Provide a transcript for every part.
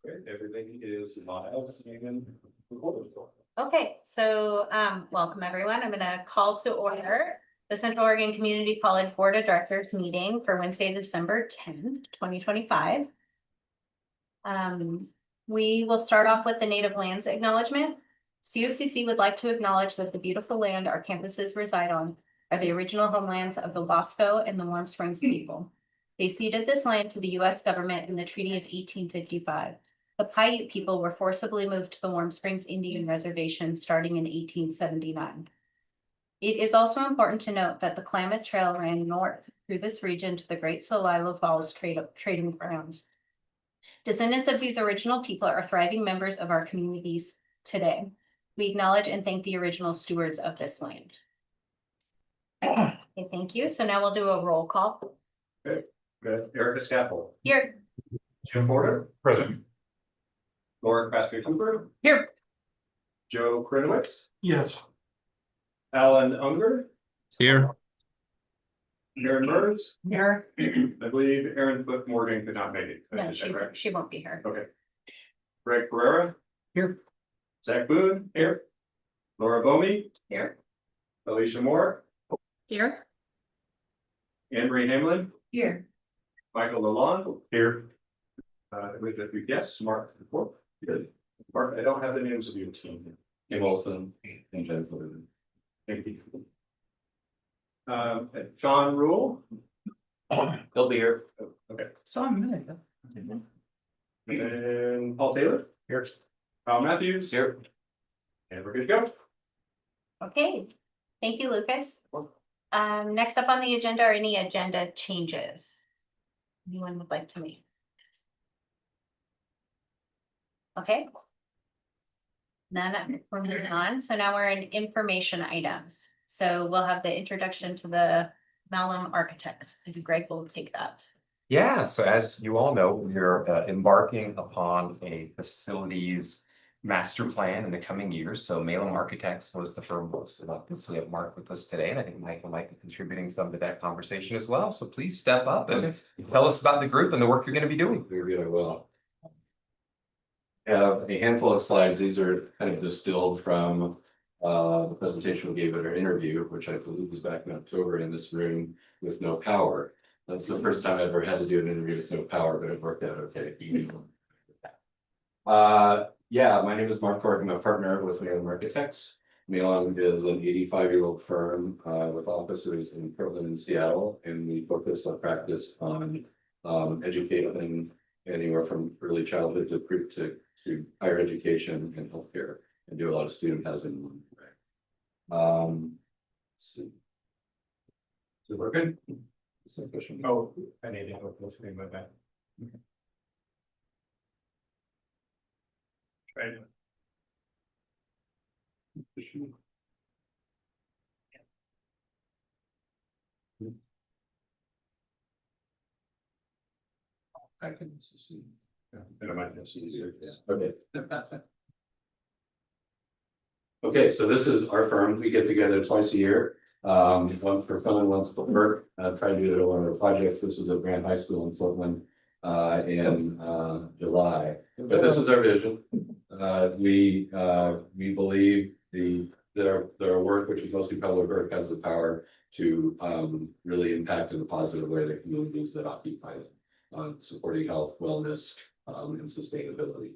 Great, everything is live, and recorded. Okay, so welcome everyone. I'm going to call to order the Central Oregon Community College Board of Directors meeting for Wednesday, December 10th, 2025. We will start off with the native lands acknowledgement. COCC would like to acknowledge that the beautiful land our campuses reside on are the original homelands of the Wasco and the Warm Springs people. They ceded this land to the U.S. government in the Treaty of 1855. The Paiute people were forcibly moved to the Warm Springs Indian Reservation starting in 1879. It is also important to note that the Klamath Trail ran north through this region to the Great Celilo Falls trading grounds. Descendants of these original people are thriving members of our communities today. We acknowledge and thank the original stewards of this land. Okay, thank you. So now we'll do a roll call. Good. Erica Scaffold. Here. Jim Porter. Present. Laura Krasker-Cooper. Here. Joe Krinowitz. Yes. Alan Unger. Here. Aaron Burns. Here. I believe Aaron Foot Morgan could not make it. No, Is that correct? she won't be here. Okay. Greg Pereira. Here. Zach Boone. Here. Laura Bomey. Here. Alicia Moore. Here. Anne-Marie Hamlin. Here. Michael Lalonde. Here. With the three guests, Mark. Good. Mark, I don't have the names of your team. Kim Olson and Jennifer. Thank you. John Rule. He'll be here. Okay. Saw him a minute. And Paul Taylor. Here. Kyle Matthews. Here. And we're good to go. Okay, thank you, Lucas. Next up on the agenda are any agenda changes anyone would like to make? Okay. None, we're moving on. So now we're in information items. So we'll have the introduction to the Malum architects. I think Greg will take that. Yeah, so as you all know, we're embarking upon a facilities master plan in the coming years. So Malum Architects was the firm most selected. So we have Mark with us today, and I think Michael might be contributing some to that conversation as well. So please step up and tell us about the group and the work you're going to be doing. We really will. Have a handful of slides. These are kind of distilled from the presentation we gave at our interview, which I believe was back in October in this room with no power. That's the first time I ever had to do an interview with no power, but it worked out okay. Yeah, my name is Mark Cork. I'm a partner with Malum Architects. Malum is an 85-year-old firm with offices in Portland and Seattle, and we focus our practice on educating anywhere from early childhood to higher education and healthcare, and do a lot of student housing. Let's see. So we're good. Oh, I need to go with me with that. Right. I can see. And I might just easier. Yeah, okay. Okay, so this is our firm. We get together twice a year. One for fun, once for work. Try to do it at one of our projects. This was at Grant High School in Portland in July. But this is our vision. We believe that our work, which is mostly public work, has the power to really impact in a positive way the communities that occupy it, supporting health, wellness, and sustainability.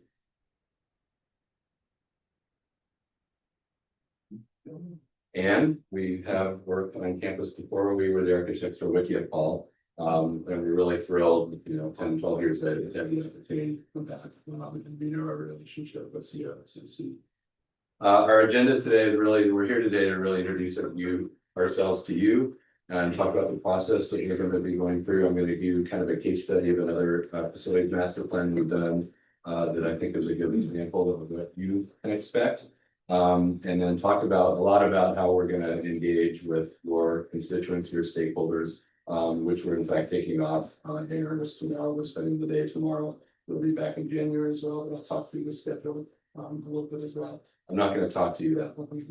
And we have worked on campus before. We were the architects for Wiki at Paul. And we're really thrilled, 10, 12 years later to have the opportunity to come back and renew our relationship with COCC. Our agenda today is we're here today to really introduce ourselves to you and talk about the process that you're going to be going through. I'm going to give you kind of a case study of another facilities master plan we've done that I think is a good example of what you can expect. And then talk a lot about how we're going to engage with your constituents, your stakeholders, which we're in fact taking off in earnest tomorrow. We're spending the day tomorrow. We'll be back in January as well, but I'll talk through the schedule a little bit as well. I'm not going to talk to you that long.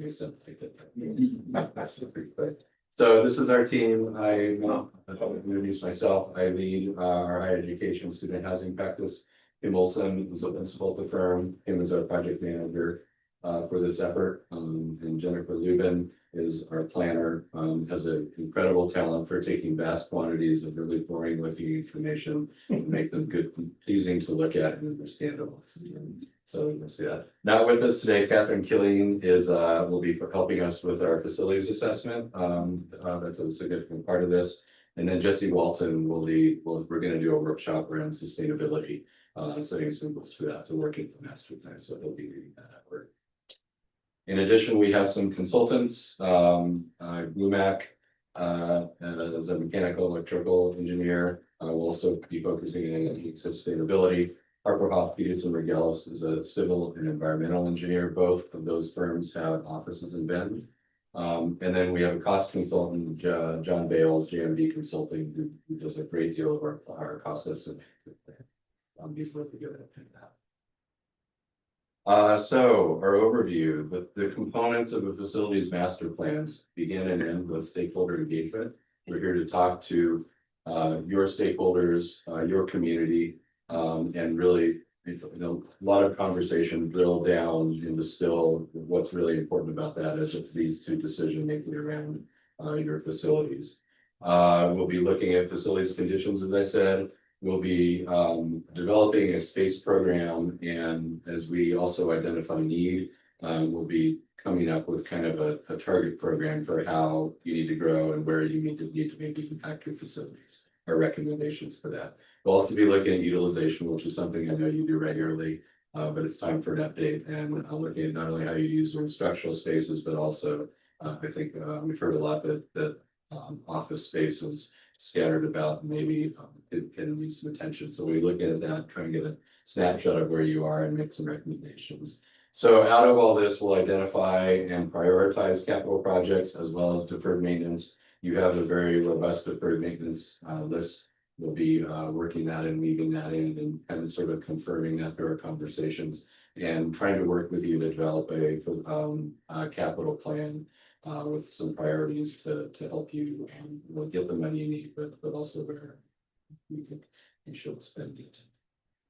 That's pretty quick. So this is our team. I'll introduce myself. I lead our higher education student housing practice Kim Olson is the principal at the firm. Kim is our project manager for this effort. And Jennifer Lubin is our planner, has an incredible talent for taking vast quantities of really boring looking information and make them good, pleasing to look at and understandable. So we'll see that. Not with us today, Catherine Killian is will be helping us with our facilities assessment. That's a significant part of this. And then Jesse Walton will lead, we're going to do a workshop around sustainability, setting some goals for that to work in the master plan. So he'll be leading that effort. In addition, we have some consultants, Blumac, as a mechanical electrical engineer, will also be focusing on sustainability. Harper Hoff, Peterson, Regelis is a civil and environmental engineer. Both of those firms have offices in Bend. And then we have a cost consultant, John Bales, JMD Consulting, who does a great deal of our cost estimate. He's really good at doing that. So our overview, the components of a facilities master plans begin and end with stakeholder engagement. We're here to talk to your stakeholders, your community, and really, a lot of conversation, drill down and distill what's really important about that as it leads to decision making around your facilities. We'll be looking at facilities conditions, as I said. We'll be developing a space program, and as we also identify need, we'll be coming up with kind of a target program for how you need to grow and where you need to maybe impact your facilities, or recommendations for that. We'll also be looking at utilization, which is something I know you do regularly, but it's time for an update, and looking at not only how you use your instructional spaces, but also I think we've heard a lot that office spaces scattered about maybe can use some attention. So we look at that, try and get a snapshot of where you are and make some recommendations. So out of all this, we'll identify and prioritize capital projects as well as deferred maintenance. You have a very robust deferred maintenance list. We'll be working that and weaving that in and kind of sort of confirming that through our conversations and trying to work with you to develop a capital plan with some priorities to help you get the money you need, but also where you think you should spend it.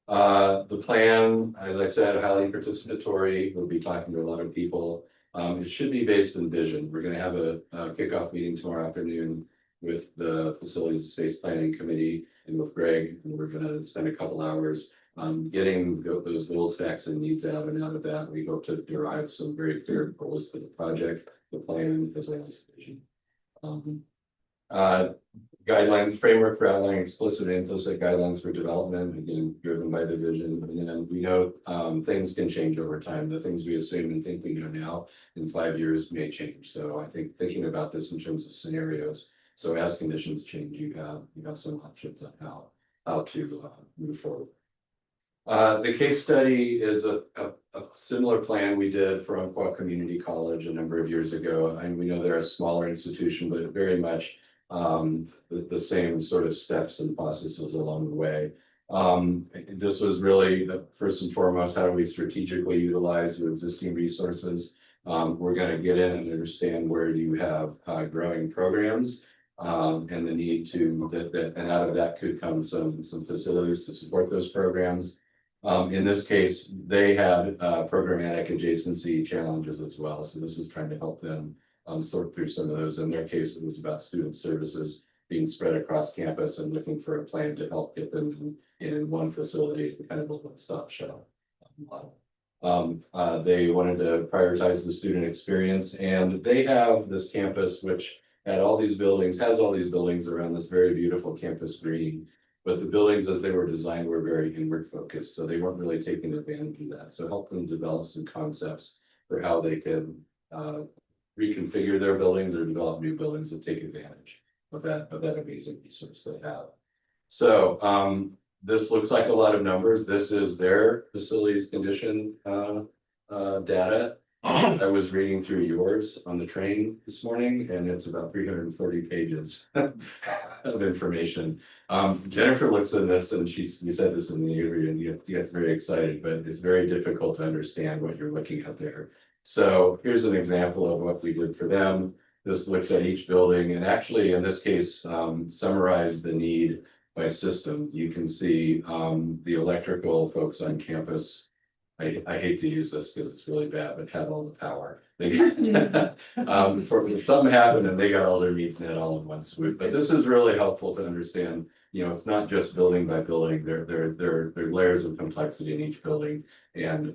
The plan, as I said, highly participatory. We'll be talking to a lot of people. It should be based in vision. We're going to have a kickoff meeting tomorrow afternoon with the Facilities and Space Planning Committee and with Greg, and we're going to spend a couple hours getting those goals, facts, and needs out. And out of that, we hope to derive some very clear goals for the project, the plan, as well as vision. Guidelines, framework for outlining explicit and implicit guidelines for development, again, driven by the vision. And then we know things can change over time. The things we assume and think we know now in 5 years may change. So I think thinking about this in terms of scenarios. So as conditions change, you have some options on how to move forward. The case study is a similar plan we did for Umpqua Community College a number of years ago. And we know they're a smaller institution, but very much the same sort of steps and processes along the way. This was really first and foremost, how do we strategically utilize the existing resources? We're going to get in and understand where you have growing programs and the need to and out of that could come some facilities to support those programs. In this case, they had programmatic adjacency challenges as well. So this is trying to help them sort through some of those. In their case, it was about student services being spread across campus and looking for a plan to help get them in one facility, kind of a one-stop shop model. They wanted to prioritize the student experience, and they have this campus which has all these buildings around this very beautiful campus green. But the buildings as they were designed were very inward focused, so they weren't really taking advantage of that. So help them develop some concepts for how they can reconfigure their buildings or develop new buildings that take advantage of that amazing resource they have. So this looks like a lot of numbers. This is their facilities condition data. I was reading through yours on the train this morning, and it's about 340 pages of information. Jennifer looks at this, and you said this in the interview, and you get very excited, but it's very difficult to understand what you're looking at there. So here's an example of what we did for them. This looks at each building, and actually, in this case, summarized the need by system. You can see the electrical folks on campus. I hate to use this because it's really bad, but had all the power. They for something happened and they got all their needs met all in one swoop. But this is really helpful to understand. It's not just building by building. There are layers of complexity in each building, and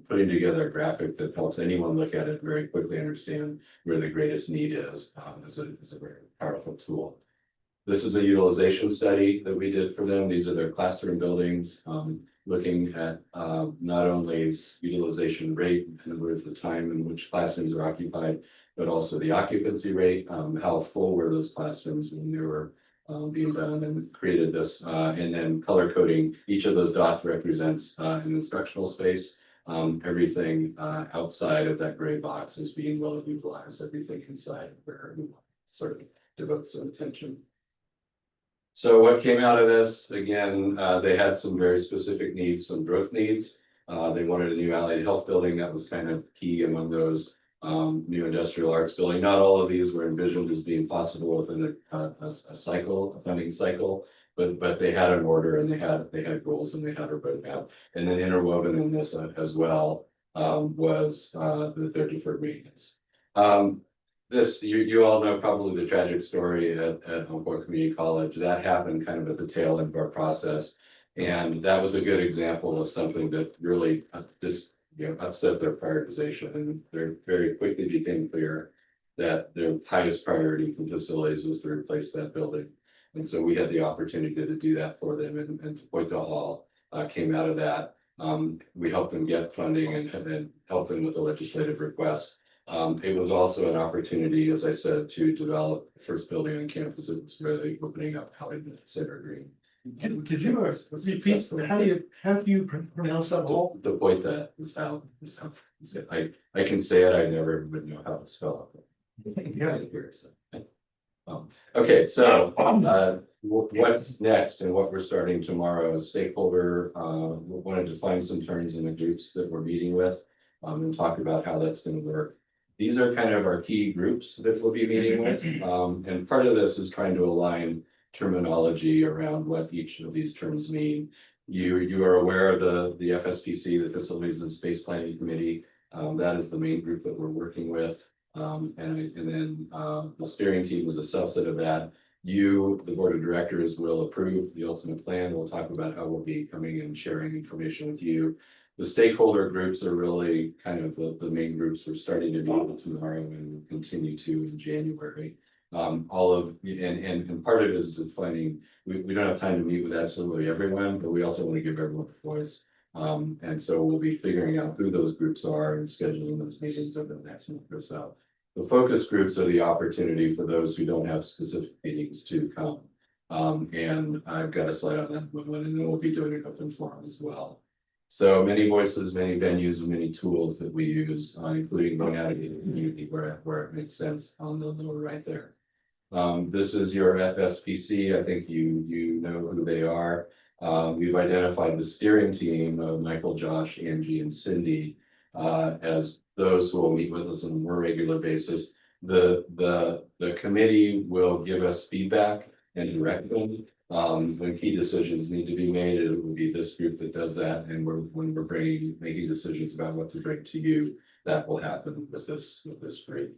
putting together a graphic that helps anyone look at it very quickly understand where the greatest need is a very powerful tool. This is a utilization study that we did for them. These are their classroom buildings, looking at not only utilization rate, in other words, the time in which classrooms are occupied, but also the occupancy rate, how full were those classrooms when they were being done, and created this, and then color coding. Each of those dots represents an instructional space. Everything outside of that gray box is being well utilized. Everything inside where we sort of devote some attention. So what came out of this, again, they had some very specific needs, some growth needs. They wanted a new allied health building that was kind of key among those. New industrial arts building. Not all of these were envisioned as being possible within a cycle, a funding cycle, but they had an order and they had goals and they had a roadmap. And then interwoven in this as well was their deferred maintenance. This you all know probably the tragic story at Humboldt Community College. That happened kind of at the tail end of our process, and that was a good example of something that really just upset their prioritization, and they very quickly became clear that their highest priority for facilities was to replace that building. And so we had the opportunity to do that for them, and to point to Hall came out of that. We helped them get funding and helped them with a legislative request. It was also an opportunity, as I said, to develop the first building on campus that was really opening up out in the Center Green. Could you repeat, how do you pronounce that hall? The point that is how I can say it, I never would know how to spell it. Yeah. Okay, so what's next and what we're starting tomorrow is stakeholder, we wanted to find some terms in the groups that we're meeting with, and talk about how that's going to work. These are kind of our key groups that we'll be meeting with, and part of this is trying to align terminology around what each of these terms mean. You are aware of the FSPC, the Facilities and Space Planning Committee. That is the main group that we're working with. And then the steering team is a subset of that. The board of directors, will approve the ultimate plan. We'll talk about how we'll be coming and sharing information with you. The stakeholder groups are really kind of the main groups we're starting to meet with tomorrow and continue to in January. And part of it is just finding, we don't have time to meet with absolutely everyone, but we also want to give everyone a voice. And so we'll be figuring out who those groups are and scheduling those meetings over the next month or so. The focus groups are the opportunity for those who don't have specific meetings to come. And I've got a slide on that in a moment, and then we'll be doing an open forum as well. So many voices, many venues, and many tools that we use, including going out into the community where it makes sense on the lower right there. This is your FSPC. I think you know who they are. We've identified the steering team of Michael, Josh, Angie, and Cindy as those who will meet with us on a more regular basis. The committee will give us feedback and direction. When key decisions need to be made, it will be this group that does that. And when we're making decisions about what to bring to you, that will happen with this group.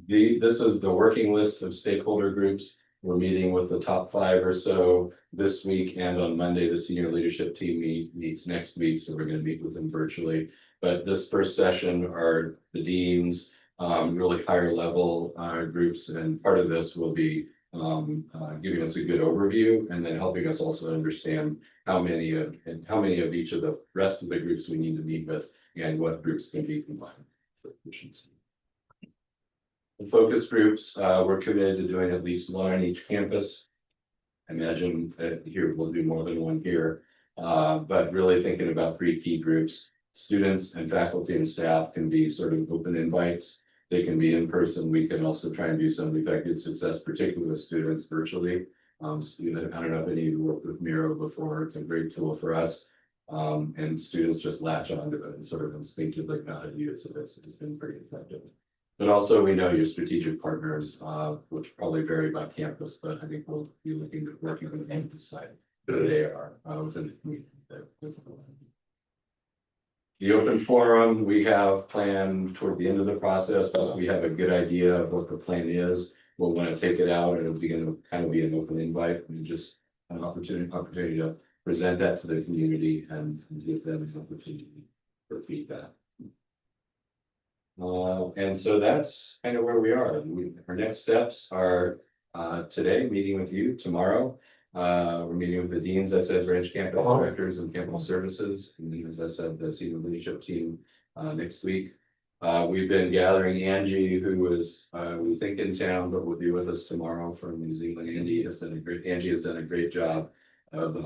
This is the working list of stakeholder groups. We're meeting with the top 5 or so this week, and on Monday, the senior leadership team meets next week. So we're going to meet with them virtually. But this first session are the deans, really higher level groups, and part of this will be giving us a good overview and then helping us also understand how many of each of the rest of the groups we need to meet with and what groups can be combined for efficiency. The focus groups, we're committed to doing at least one on each campus. I imagine that here we'll do more than one here, but really thinking about 3 key groups. Students and faculty and staff can be sort of open invites. They can be in person. We can also try and do some effective success, particularly with students virtually. I don't know if any of you worked with Miro before. It's a great tool for us. And students just latch onto it and sort of instinctively know how to use it. It's been pretty effective. But also we know your strategic partners, which probably vary by campus, but I think we'll be looking at working on the campus side. Who they are, within the community. The open forum, we have planned toward the end of the process, once we have a good idea of what the plan is, we'll want to take it out and it'll begin to kind of be an open invite and just an opportunity to present that to the community and give them an opportunity for feedback. And so that's kind of where we are. Our next steps are today, meeting with you tomorrow. We're meeting with the deans, as I said, branch campus directors and campus services, and then, as I said, the senior leadership team next week. We've been gathering Angie, who is we think in town, but will be with us tomorrow from New Zealand. Angie has done a great job of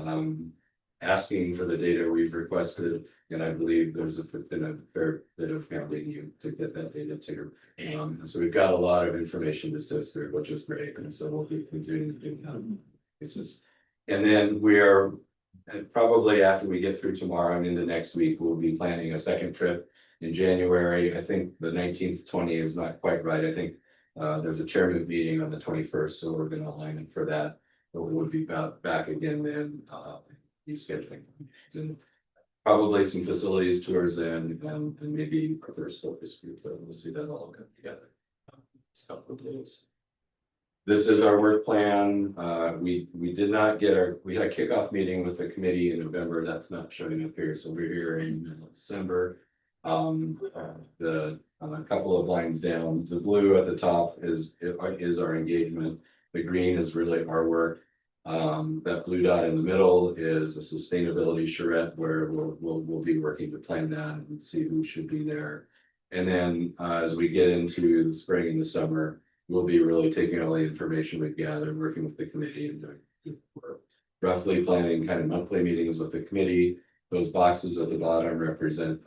asking for the data we've requested, and I believe there's been a fair bit of hounding you to get that data to her. So we've got a lot of information to sift through, which is great, and so we'll be continuing to do that. And then we are probably after we get through tomorrow and into next week, we'll be planning a second trip in January. I think the 19th, 20th is not quite right. I think there's a chairman meeting on the 21st, so we're going to align it for that. But we'll be back again then, be scheduling and probably some facilities tours and maybe our first focus group. But we'll see that all come together. It's a couple of days. This is our work plan. We did not get we had a kickoff meeting with the committee in November. That's not showing up here. So we're here in December. The couple of lines down, the blue at the top is our engagement. The green is really our work. That blue dot in the middle is a sustainability charrette where we'll be working to plan that and see who should be there. And then as we get into the spring and the summer, we'll be really taking all the information we've gathered, working with the committee and doing roughly planning kind of monthly meetings with the committee. Those boxes at the bottom represent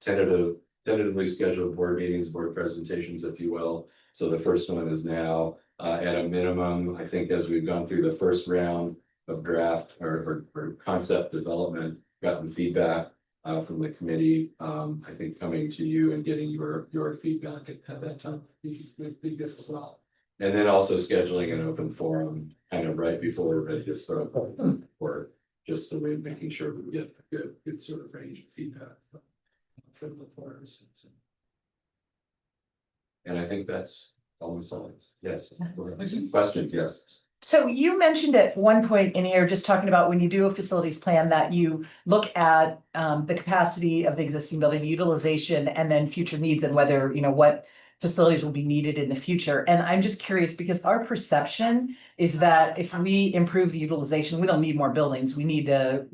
tentatively scheduled board meetings, board presentations, if you will. So the first one is now at a minimum. I think as we've gone through the first round of draft or concept development, gotten feedback from the committee. I think coming to you and getting your feedback at that time would be good as well. And then also scheduling an open forum kind of right before we're ready to start work, just so we're making sure we get a good sort of range of feedback from the forums. And I think that's all my slides. Yes. Questions? Yes. So you mentioned at one point in here, just talking about when you do a facilities plan, that you look at the capacity of the existing building, the utilization, and then future needs and whether, what facilities will be needed in the future. And I'm just curious because our perception is that if we improve the utilization, we don't need more buildings. We need to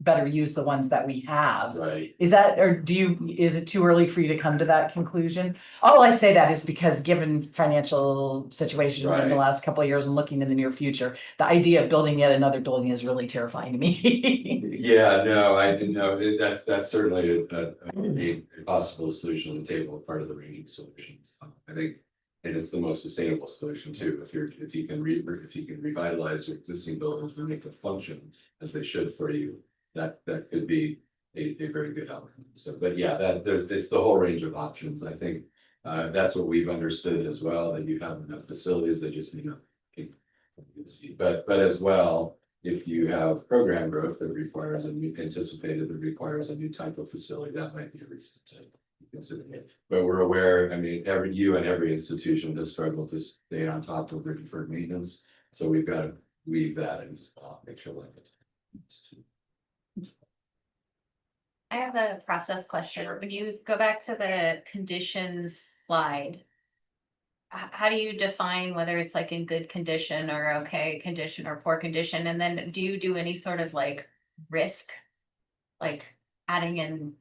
better use the ones that we have. Right. Is that, or is it too early for you to come to that conclusion? All I say that is because given financial situation in the last couple of years and looking in the near future, the idea of building yet another building is really terrifying to me. Yeah, no, I didn't know. That's certainly a possible solution on the table, part of the range of solutions. I think, and it's the most sustainable solution too. If you can revitalize your existing buildings and make them function as they should for you, that could be a very good outcome. So, but yeah, it's the whole range of options. I think that's what we've understood as well, that you have enough facilities that just need but as well, if you have program growth that requires anticipated that requires a new type of facility, that might be a reason to consider it. But we're aware, I mean, every institution has struggled to stay on top of their deferred maintenance. So we've got to weave that in as well, make sure like it's I have a process question. When you go back to the conditions slide, how do you define whether it's like in good condition or okay condition or poor condition? And then do you do any sort of like risk, like adding in?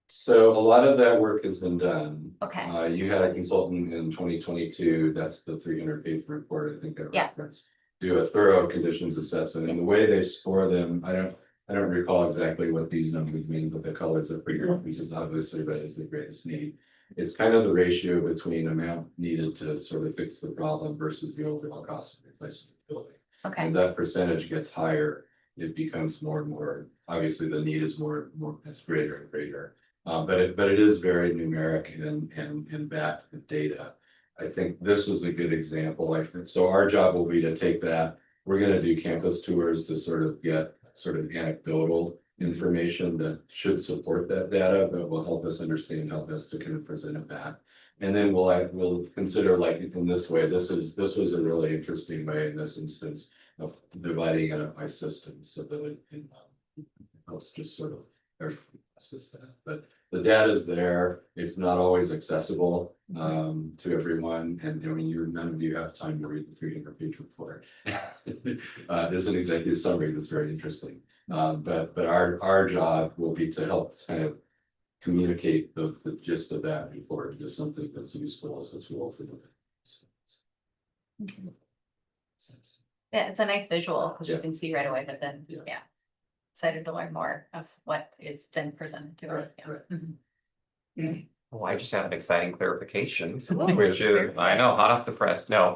So a lot of that work has been done. Okay. You had a consultant in 2022, that's the 300-page report, I think I referenced. Do a thorough conditions assessment, and the way they score them, I don't recall exactly what these numbers mean, but the colors are pretty. This is obviously that is the greatest need. It's kind of the ratio between amount needed to sort of fix the problem versus the overall cost of replacing the building. Okay. As that percentage gets higher, it becomes more and more, obviously the need is more, it's greater and greater. but it is very numeric and backed with data. I think this was a good example. So our job will be to take that. We're gonna do campus tours to sort of get sort of anecdotal information that should support that data, but will help us understand how best to kind of present it back. And then we'll consider like in this way, this was a really interesting way in this instance of dividing it up by systems so that it helps just sort of assist that. But the data is there. It's not always accessible to everyone. And I mean, none of you have time to read the 300-page report. There's an executive summary that's very interesting. But our job will be to help kind of communicate the gist of that report into something that's useful as a tool for them. Yeah, it's a nice visual because you Yeah. can see right away, but then, Yeah. yeah. Excited to learn more of what is then presented to us. Yeah. Right. Mhm. Well, I just have an exciting clarification, Ooh, which is, very I know, hot off the press, no,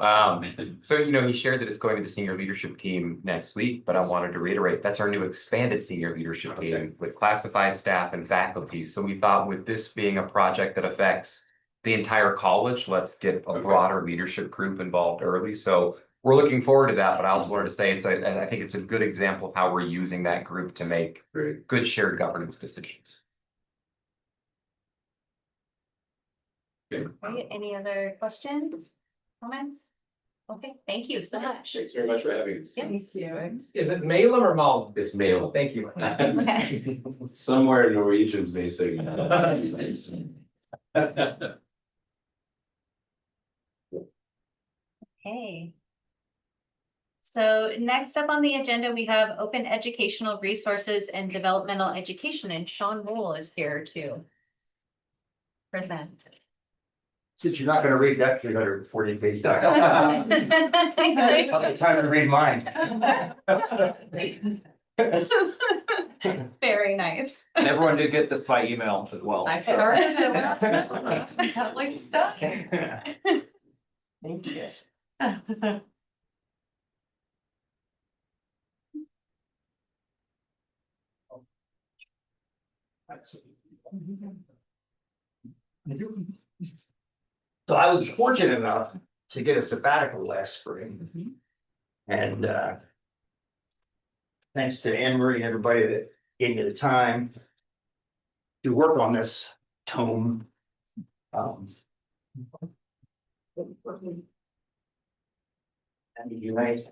so he shared that it's going to the senior leadership team next week, but I wanted to reiterate, that's our new expanded senior leadership team with classified staff and faculty, so we thought with this being a project that affects the entire college, let's get a broader leadership group involved early, so we're looking forward to that, but I also wanted to say I think it's a good example of how we're using that group to make Great. good shared governance decisions. Okay, any other questions, comments? Okay, thank you so much. Thanks very much for having us. Yes. Is it Malum or Malum? It's mail. Thank you. Okay. Somewhere Norwegians may say. Okay. So next up on the agenda, we have open educational resources and developmental education, and Sean Rule is here to present. Since you're not gonna read that 340-page document, time to read mine. Very nice. And everyone did get this by email as well. I started it last night. Got like stuff. Thank you. So I was fortunate enough to get a sabbatical last spring. And thanks to Anne Marie and everybody that gave me the time to work on this tome. And you guys,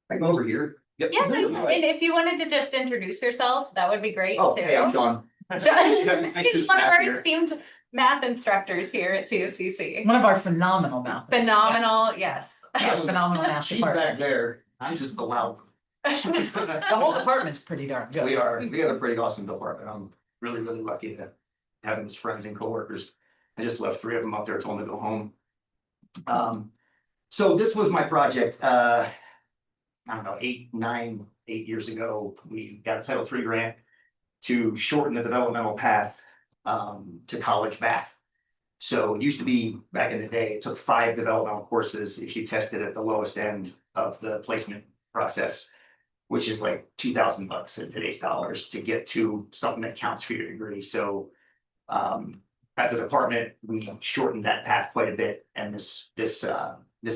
I go over here. Yep. Yeah, and if you wanted to just introduce yourself, that would be great too. Oh, hey, I'm Sean. He's one of our esteemed math instructors here at COCC. One of our phenomenal math. Phenomenal, yes. Phenomenal math She's back department. there, I'm just the loud. The whole department's pretty darn good. We have a pretty awesome department. I'm really lucky to have them as friends and coworkers. I just left 3 of them up there, told them to go home. So this was my project, I don't know, 8 years ago, we got a Title III grant to shorten the developmental path to college math. So it used to be, back in the day, it took 5 developmental courses if you tested at the lowest end of the placement process, which is like $2,000 in today's dollars to get to something that counts for your degree. So as a department, we shortened that path quite a bit, and this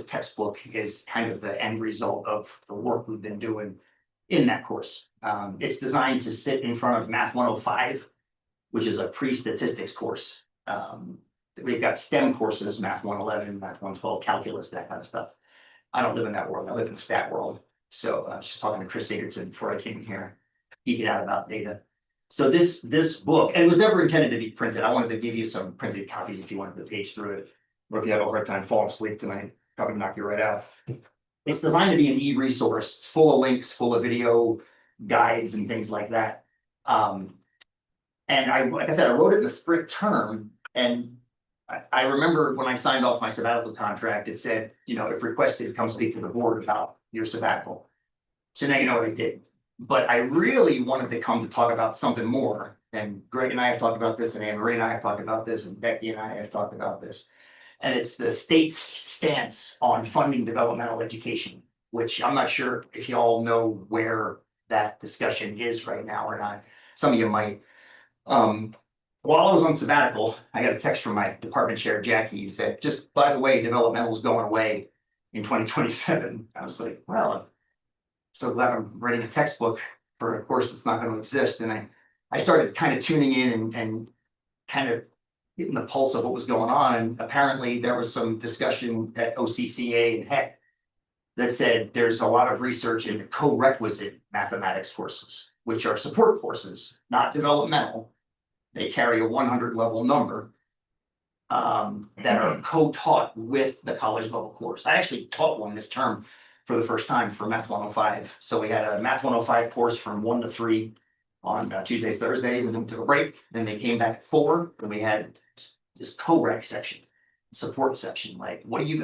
textbook is kind of the end result of the work we've been doing in that course. It's designed to sit in front of Math 105, which is a pre-statistics course. We've got STEM courses, Math 111, Math 112, calculus, that kind of stuff. I don't live in that world. I live in the stat world. So I was just talking to Chris Egerton before I came in here, geeking out about data. So this book, and it was never intended to be printed. I wanted to give you some printed copies if you wanted to page through it, or if you have a hard time falling asleep tonight, probably knock you right out. It's designed to be an e-resource. It's full of links, full of video guides and things like that. And like I said, I wrote it in the spring term, and I remember when I signed off my sabbatical contract, it said, if requested, come speak to the board about your sabbatical. So now you know what I did. But I really wanted to come to talk about something more. And Greg and I have talked about this, and Anne Marie and I have talked about this, and Becky and I have talked about this. And it's the state's stance on funding developmental education, which I'm not sure if you all know where that discussion is right now or not. Some of you might. while I was on sabbatical, I got a text from my department chair, Jackie, he said, just by the way, developmental is going away in 2027. I was like, well, I'm so glad I'm writing a textbook for a course that's not going to exist. And I started kind of tuning in and kind of getting the pulse of what was going on. And apparently there was some discussion at OCCA and HEC that said there's a lot of research in co-requisite mathematics courses, which are support courses, not developmental. They carry a 100 level number that are co-taught with the college level course. I actually taught one this term for the first time for Math 105. So we had a Math 105 course from 1 to 3 on Tuesdays, Thursdays, and then we took a break. Then they came back at 4, and we had this co-rec section, support section. Like, what do you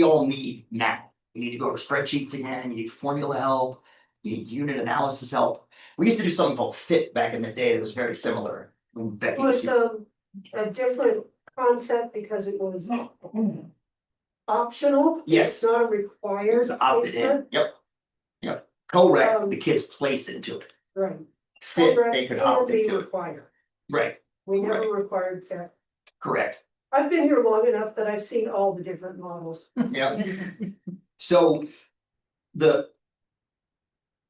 all need now? You need to go to spreadsheets again. You need formula help. You need unit analysis help. We used to do something called FIT back in the day that was very similar. When Becky Was a different concept because it was optional? Yes. It's not required. It was opted in. placement? Yep. Co-rec, the kids place into it. Right. FIT, Correct, they could can opt be into it. required. Right, We never Right. required that. correct. I've been here long enough that I've seen all the different models. Yep. So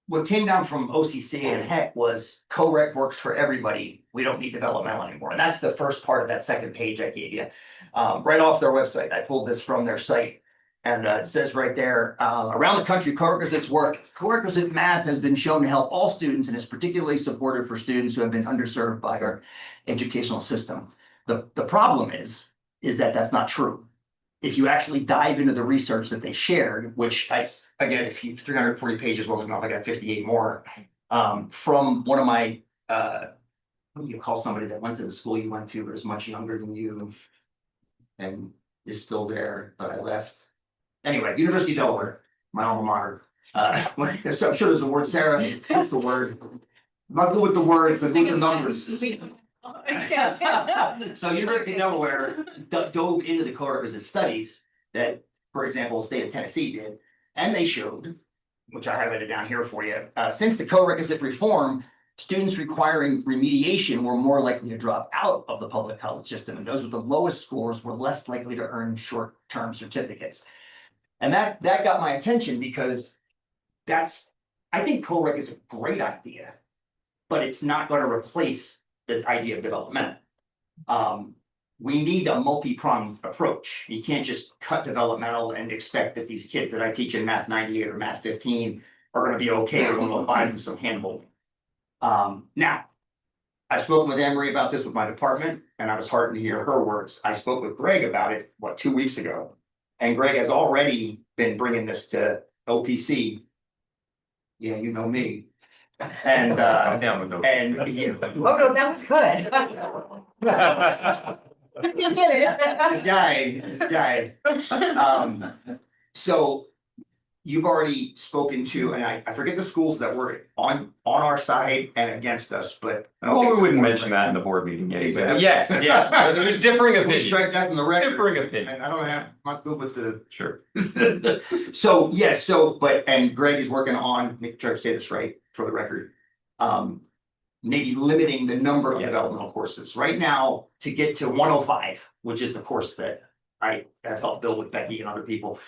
what came down from OCC and HEC was co-rec works for everybody. We don't need developmental anymore. And that's the first part of that second page I gave you. Right off their website, I pulled this from their site. And it says right there, around the country, co-requisite work. Co-requisite math has been shown to help all students and is particularly supportive for students who have been underserved by our educational system. The problem is that that's not true. If you actually dive into the research that they shared, which again, if you 340 pages wasn't enough, I got 58 more. From one of my what do you call somebody that went to the school you went to but is much younger than you and is still there, but I left. Anyway, University of Delaware, my alma mater. I'm sure there's a word, Sarah. What's the word? I'm not good with the words, I think the numbers. So University of Delaware dove into the co-requisite studies that, for example, the state of Tennessee did, and they showed, which I highlighted down here for you, since the co-requisite reform, students requiring remediation were more likely to drop out of the public college system, and those with the lowest scores were less likely to earn short-term certificates. And that got my attention because I think co-rec is a great idea, but it's not going to replace the idea of development. We need a multi-pronged approach. You can't just cut developmental and expect that these kids that I teach in Math 98 or Math 15 are going to be okay when we'll find them some handholding. Now, I've spoken with Anne-Marie about this with my department, and I was heartened to hear her words. I spoke with Greg about it, 2 weeks ago? And Greg has already been bringing this to OPC. Yeah, you know me. And I'm down with those. Oh, no, that was good. this guy. So you've already spoken to, and I forget the schools that were on our side and against us, but. Oh, we wouldn't mention that in the board meeting anyway. Exactly. Yes, there's differing We opinions. strike that from the record. Differing opinions. And I don't have, I'm not good with the. Sure. So, yes, and Greg is working on, make sure I say this right for the record. Maybe limiting the number of Yes. developmental courses. Right now, to get to 105, which is the course that I have helped build with Becky and other people.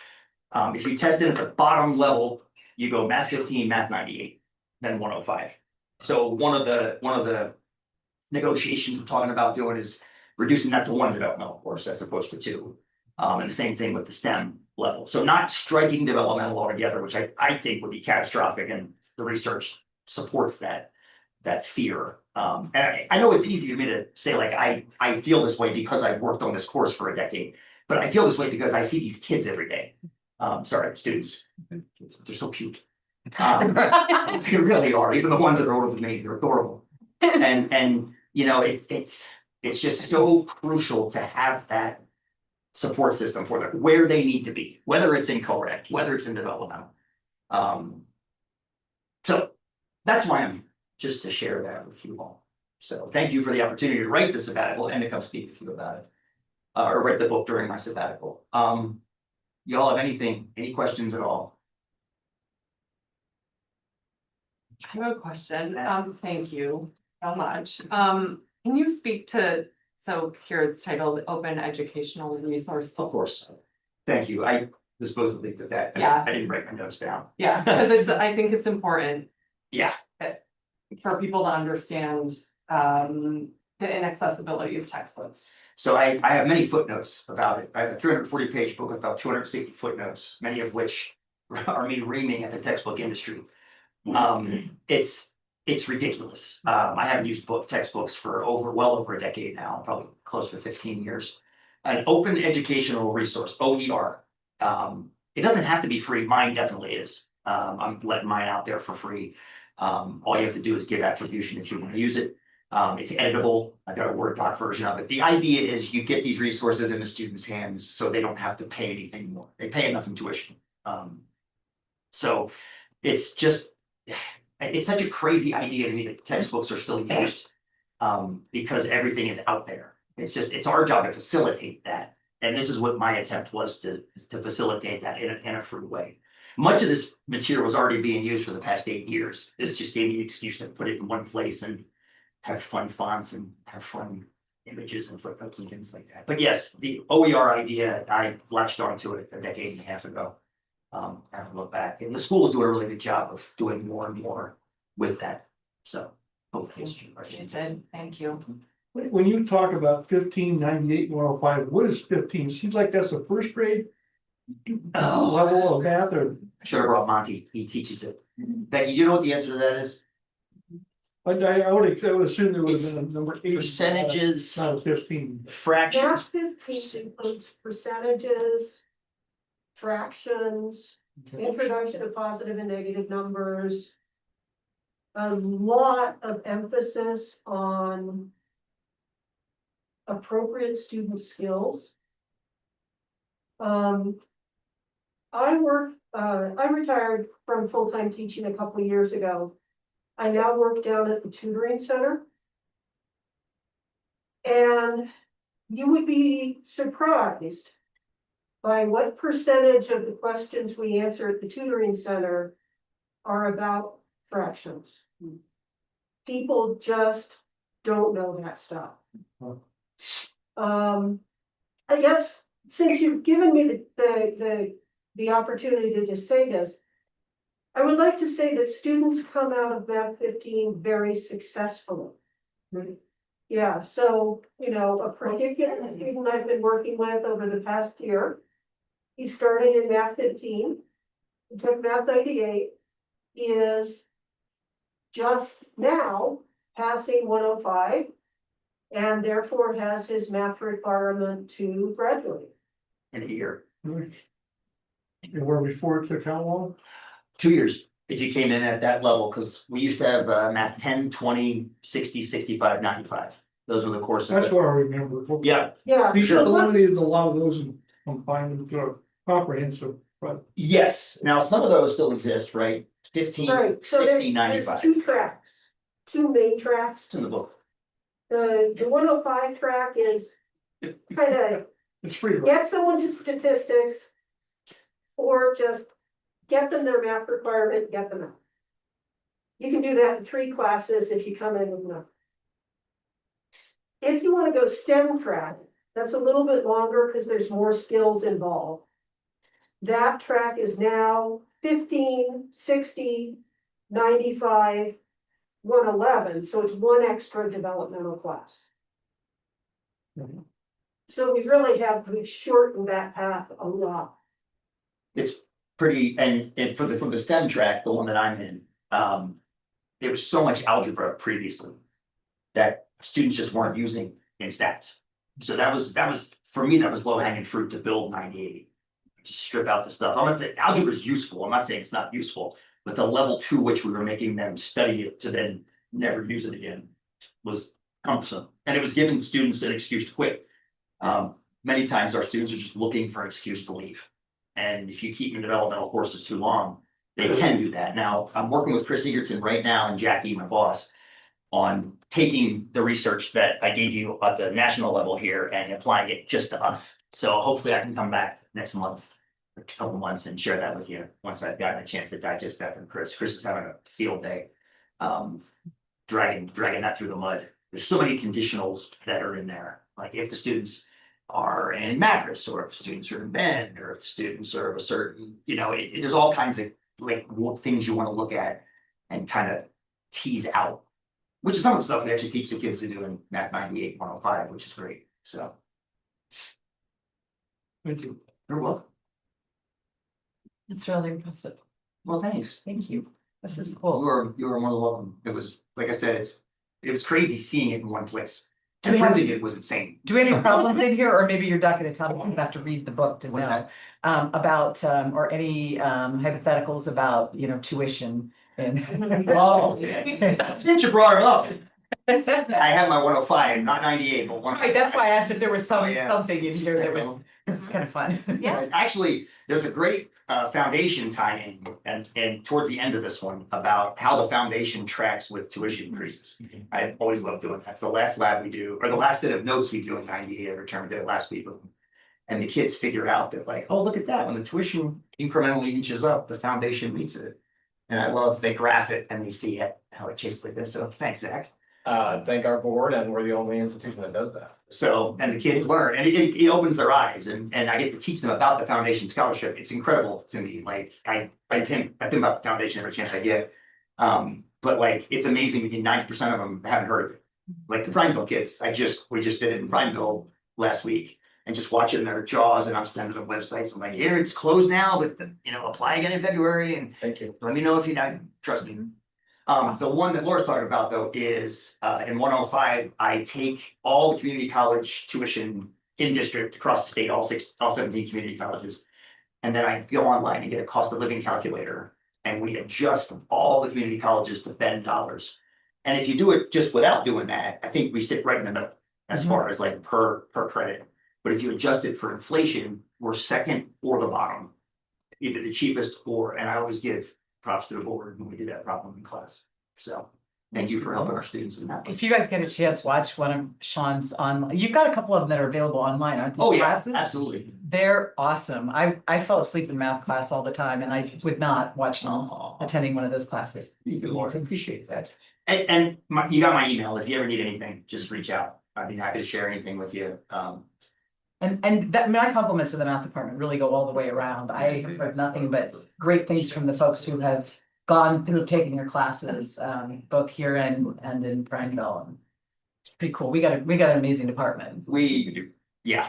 If you test it at the bottom level, you go Math 15, Math 98, then 105. So one of the negotiations we're talking about doing is reducing that to 1 developmental course as opposed to 2. And the same thing with the STEM level. So not striking developmental altogether, which I think would be catastrophic, and the research supports that fear. And I know it's easy for me to say, like, I feel this way because I've worked on this course for a decade, but I feel this way because I see these kids every day. Sorry, students. They're so cute. They really are. Even the ones that are older than me, they're adorable. And you know, it's just so crucial to have that support system for them where they need to be, whether it's in co-rec, whether it's in developmental. So that's why I'm just to share that with you all. So thank you for the opportunity to write the sabbatical and to come speak with you about it. Or write the book during my sabbatical. Y'all have any questions at all? I have a question. Thank you so much. Can you speak to, so here it's titled Open Educational Resource? Of course. Thank you. I was supposed to leave with that. Yeah. I didn't write my notes down. Yeah, because I think it's important Yeah, for people to understand the inaccessibility of textbooks. so I have many footnotes about it. I have a 340-page book with about 260 footnotes, many of which are me reaming at the textbook industry. It's ridiculous. I haven't used textbooks for well over a decade now, probably closer to 15 years. An open educational resource, OER. It doesn't have to be free. Mine definitely is. I'm letting mine out there for free. All you have to do is give attribution if you want to use it. It's editable. I've got a Word doc version of it. The idea is you get these resources in the students' hands so they don't have to pay anything more. They pay enough in tuition. So it's just, it's such a crazy idea to me that textbooks are still used because everything is out there. It's our job to facilitate that. And this is what my attempt was to facilitate that in a free way. Much of this material was already being used for the past 8 years. This just gave me the excuse to put it in one place and have fun fonts and have fun images and footnotes and things like that. But yes, the OER idea, I latched onto it a decade and a half ago. Have to look back, and the schools do a really good job of doing more and more with that. So hopefully it's your question. It did, thank you. When you talk about 1598, 105, what is 15? Seems like that's the first grade Oh, level of math, or I should have brought Monty. He teaches it. Becky, you know what the answer to that is? I would assume there would have been a number 8. Percentages, Not a 15. fractions. Math 15 includes percentages, fractions, introduction of positive and negative numbers. A lot of emphasis on appropriate student skills. I retired from full-time teaching a couple of years ago. I now work down at the tutoring center. And you would be surprised by what percentage of the questions we answer at the tutoring center are about fractions. People just don't know that stuff. I guess since you've given me the opportunity to just say this, I would like to say that students come out of Math 15 very successfully. Yeah, so, a particular student I've been working with over the past year, he started in Math 15, he took Math 98, he is just now passing 105, and therefore has his math requirement to graduate. In a year. And where before it took how long? 2 years, if you came in at that level, because we used to have math 10, 20, 60, 65, 95. Those were the courses. That's what I remember. Yeah, Yeah. We sure. eliminated a lot of those and combined them to a comprehensive, but yes. Now, some of those still exist, right? 15, Right, so 60, there's 95. 2 tracks, 2 main tracks. It's in the book. The 105 track is kind of it's free. Right? get someone to statistics, or just get them their math requirement, get them out. You can do that in 3 classes if you come in with enough. If you want to go STEM track, that's a little bit longer because there's more skills involved. That track is now 15, 60, 95, 111, so it's 1 extra developmental class. Mhm. So we've shortened that path a lot. It's pretty, and for the STEM track, the one that I'm in, there was so much algebra previously that students just weren't using in stats. So that was for me, that was low hanging fruit to build 98. Just strip out the stuff. I'm not saying algebra is useful. I'm not saying it's not useful, but the level to which we were making them study it to then never use it again was cumbersome. And it was giving students an excuse to quit. Many times our students are just looking for an excuse to leave. And if you keep in developmental courses too long, they can do that. Now, I'm working with Chris Egerton right now and Jackie, my boss, on taking the research that I gave you at the national level here and applying it just to us. So hopefully I can come back next month, or a couple months, and share that with you once I've gotten a chance to digest that from Chris. Chris is having a field day, dragging that through the mud. there's so many conditionals that are in there, like if the students are in Madras, or if the students are in Bend, or if the students are of a certain, there's all kinds of like things you want to look at and kind of tease out, which is some of the stuff we actually teach the kids to do in Math 98 105, which is great. So Thank you. you're welcome. It's really impressive. Well, thanks. Thank you. This is You cool. are more than welcome. It was, like I said, it was crazy seeing it in one place. Do And we have- printing it was insane. Do we have any problems in here, or maybe you're not gonna tell me, you have to read the book to What's know, about, or any, hypotheticals about, tuition and. Oh, since you brought it up, I have my 105, not 98, but 105. Right, that's why I asked if there was Oh, yeah. something in here that would, this is kind of fun. Yeah. Actually, there's a great foundation tie-in and towards the end of this one about how the foundation tracks with tuition increases. I always love doing that. It's the last lab we do, or the last set of notes we do in 98 every term. We did it last week with them. And the kids figured out that like, oh, look at that. When the tuition incrementally inches up, the foundation meets it. And I love, they graph it and they see it, how it chases like this. So thanks, Zach. Thank our board, and we're the only institution that does that. So, and the kids learn, and it opens their eyes, and I get to teach them about the foundation scholarship. It's incredible to me. Like I think about the foundation every chance I get. But like it's amazing because 90% of them haven't heard of it. Like the Prineville kids, we just did it in Prineville last week, and just watching their jaws, and I'm sending them websites. I'm like, here it's closed now, but apply again in February, and Thank you. let me know if you not trust me. The one that Laura's talking about though is in 105, I take all the community college tuition in district across the state, all 17 community colleges. And then I go online and get a cost of living calculator, and we adjust all the community colleges to Bend dollars. And if you do it just without doing that, I think we sit right in the middle as far as like per credit. But if you adjust it for inflation, we're second or the bottom, either the cheapest or, and I always give props to the board when we did that problem in class. So thank you for helping our students in that. If you guys get a chance, watch one of Sean's online, you've got a couple of them that are available online, aren't they? Oh, yeah, Classes? absolutely. They're awesome. I fell asleep in math class all the time, and I would not watch them attending one of those classes. Thank you, Lord. I appreciate that. And you got my email. If you ever need anything, just reach out. I'd be happy to share anything with you. And that, my compliments to the math department really go all the way around. I have heard nothing but great things from the folks who have gone through taking your classes, both here and in Prineville. It's pretty cool. We got an amazing department. Yeah.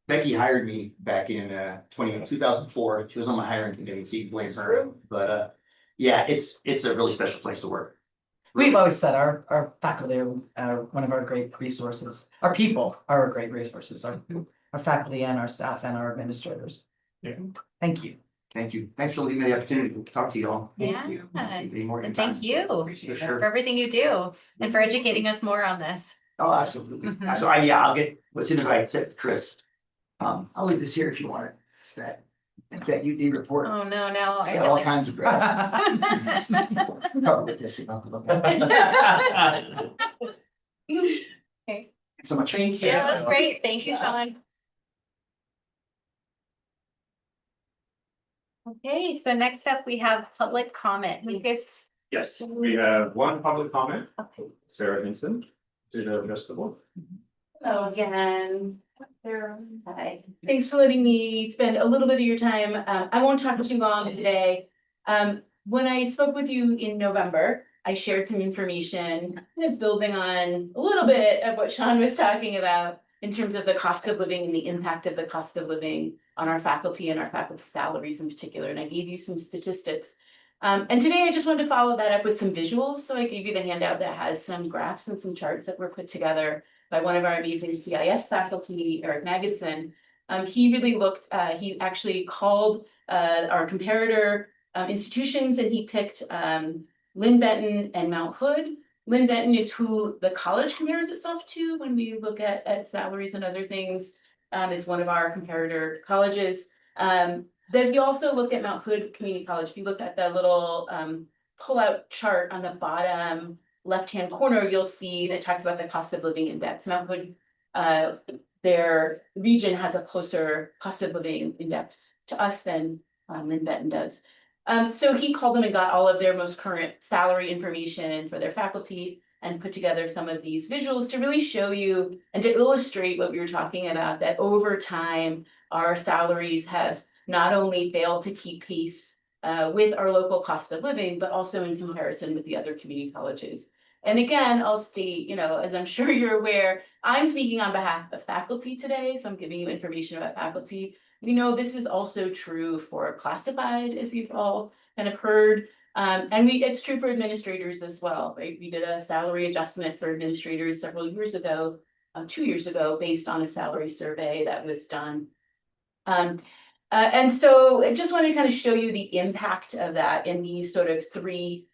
Becky hired me back in 2004. She was on my hiring committee, so you can blame her. But yeah, it's a really special place to work. We've always said our faculty are one of our great resources. Our people are our great resources, our faculty and our staff and our administrators. Yeah. Thank you. Thank you. Thanks for leaving me the opportunity to talk to you all. Yeah. Be more And time. thank you For for sure. everything you do and for educating us more on this. Oh, absolutely. Mhm. So I'll get, as soon as I said to Chris, I'll leave this here if you want it. It's that UD report. Oh, no, no. It's I got feel all like- kinds of graphs. Cover with this. Okay. So much. Yeah, that's great. Thank you, Sean. Okay, so next up, we have public comment. Lucas. Yes, we have one public comment, Okay. Sarah Hinson, to address the board. Hello again. Hi. Thanks for letting me spend a little bit of your time. I won't talk too long today. When I spoke with you in November, I shared some information, kind of building on a little bit of what Sean was talking about in terms of the cost of living and the impact of the cost of living on our faculty and our faculty salaries in particular. And I gave you some statistics. And today I just wanted to follow that up with some visuals. So I gave you the handout that has some graphs and some charts that were put together by one of our amazing CIS faculty, Eric Magidson. He really looked, he actually called our comparator institutions, and he picked Lynn Benton and Mount Hood. Lynn Benton is who the college compares itself to when we look at salaries and other things. It's one of our comparator colleges. Then he also looked at Mount Hood Community College. If you look at the little pull-out chart on the bottom left-hand corner, you'll see that talks about the cost of living index. Mount Hood, their region has a closer cost of living index to us than Lynn Benton does. So he called them and got all of their most current salary information for their faculty and put together some of these visuals to really show you and to illustrate what we were talking about, that over time, our salaries have not only failed to keep pace with our local cost of living, but also in comparison with the other community colleges. And again, I'll state, as I'm sure you're aware, I'm speaking on behalf of faculty today, so I'm giving you information about faculty. We know this is also true for classified, as you've all kind of heard. And it's true for administrators as well, right? We did a salary adjustment for administrators several years ago, 2 years ago, based on a salary survey that was done. And so I just wanted to kind of show you the impact of that in these sort of three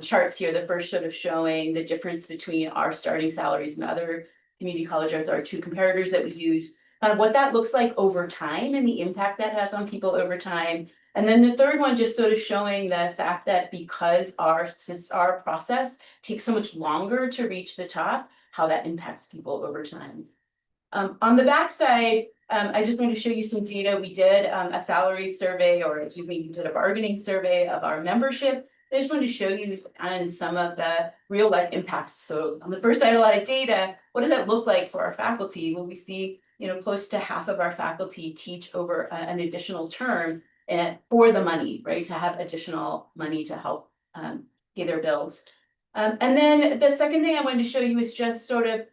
charts here. The first sort of showing the difference between our starting salaries and other community colleges, our two comparators that we use, what that looks like over time and the impact that has on people over time. And then the third one just sort of showing the fact that because our process takes so much longer to reach the top, how that impacts people over time. On the backside, I just want to show you some data. We did a salary survey, or excuse me, we did a bargaining survey of our membership. I just wanted to show you on some of the real life impacts. So on the first side, a lot of data. What does that look like for our faculty? Well, we see, close to half of our faculty teach over an additional term for the money, right? To have additional money to help pay their bills. And then the second thing I wanted to show you is just sort of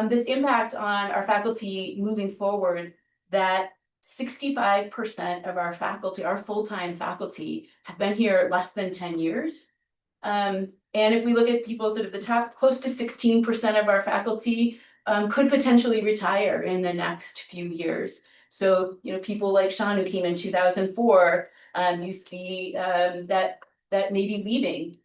this impact on our faculty moving forward, that 65% of our faculty, our full-time faculty, have been here less than 10 years. And if we look at people sort of the top, close to 16% of our faculty could potentially retire in the next few years. So, people like Sean, who came in 2004, you see that may be leaving.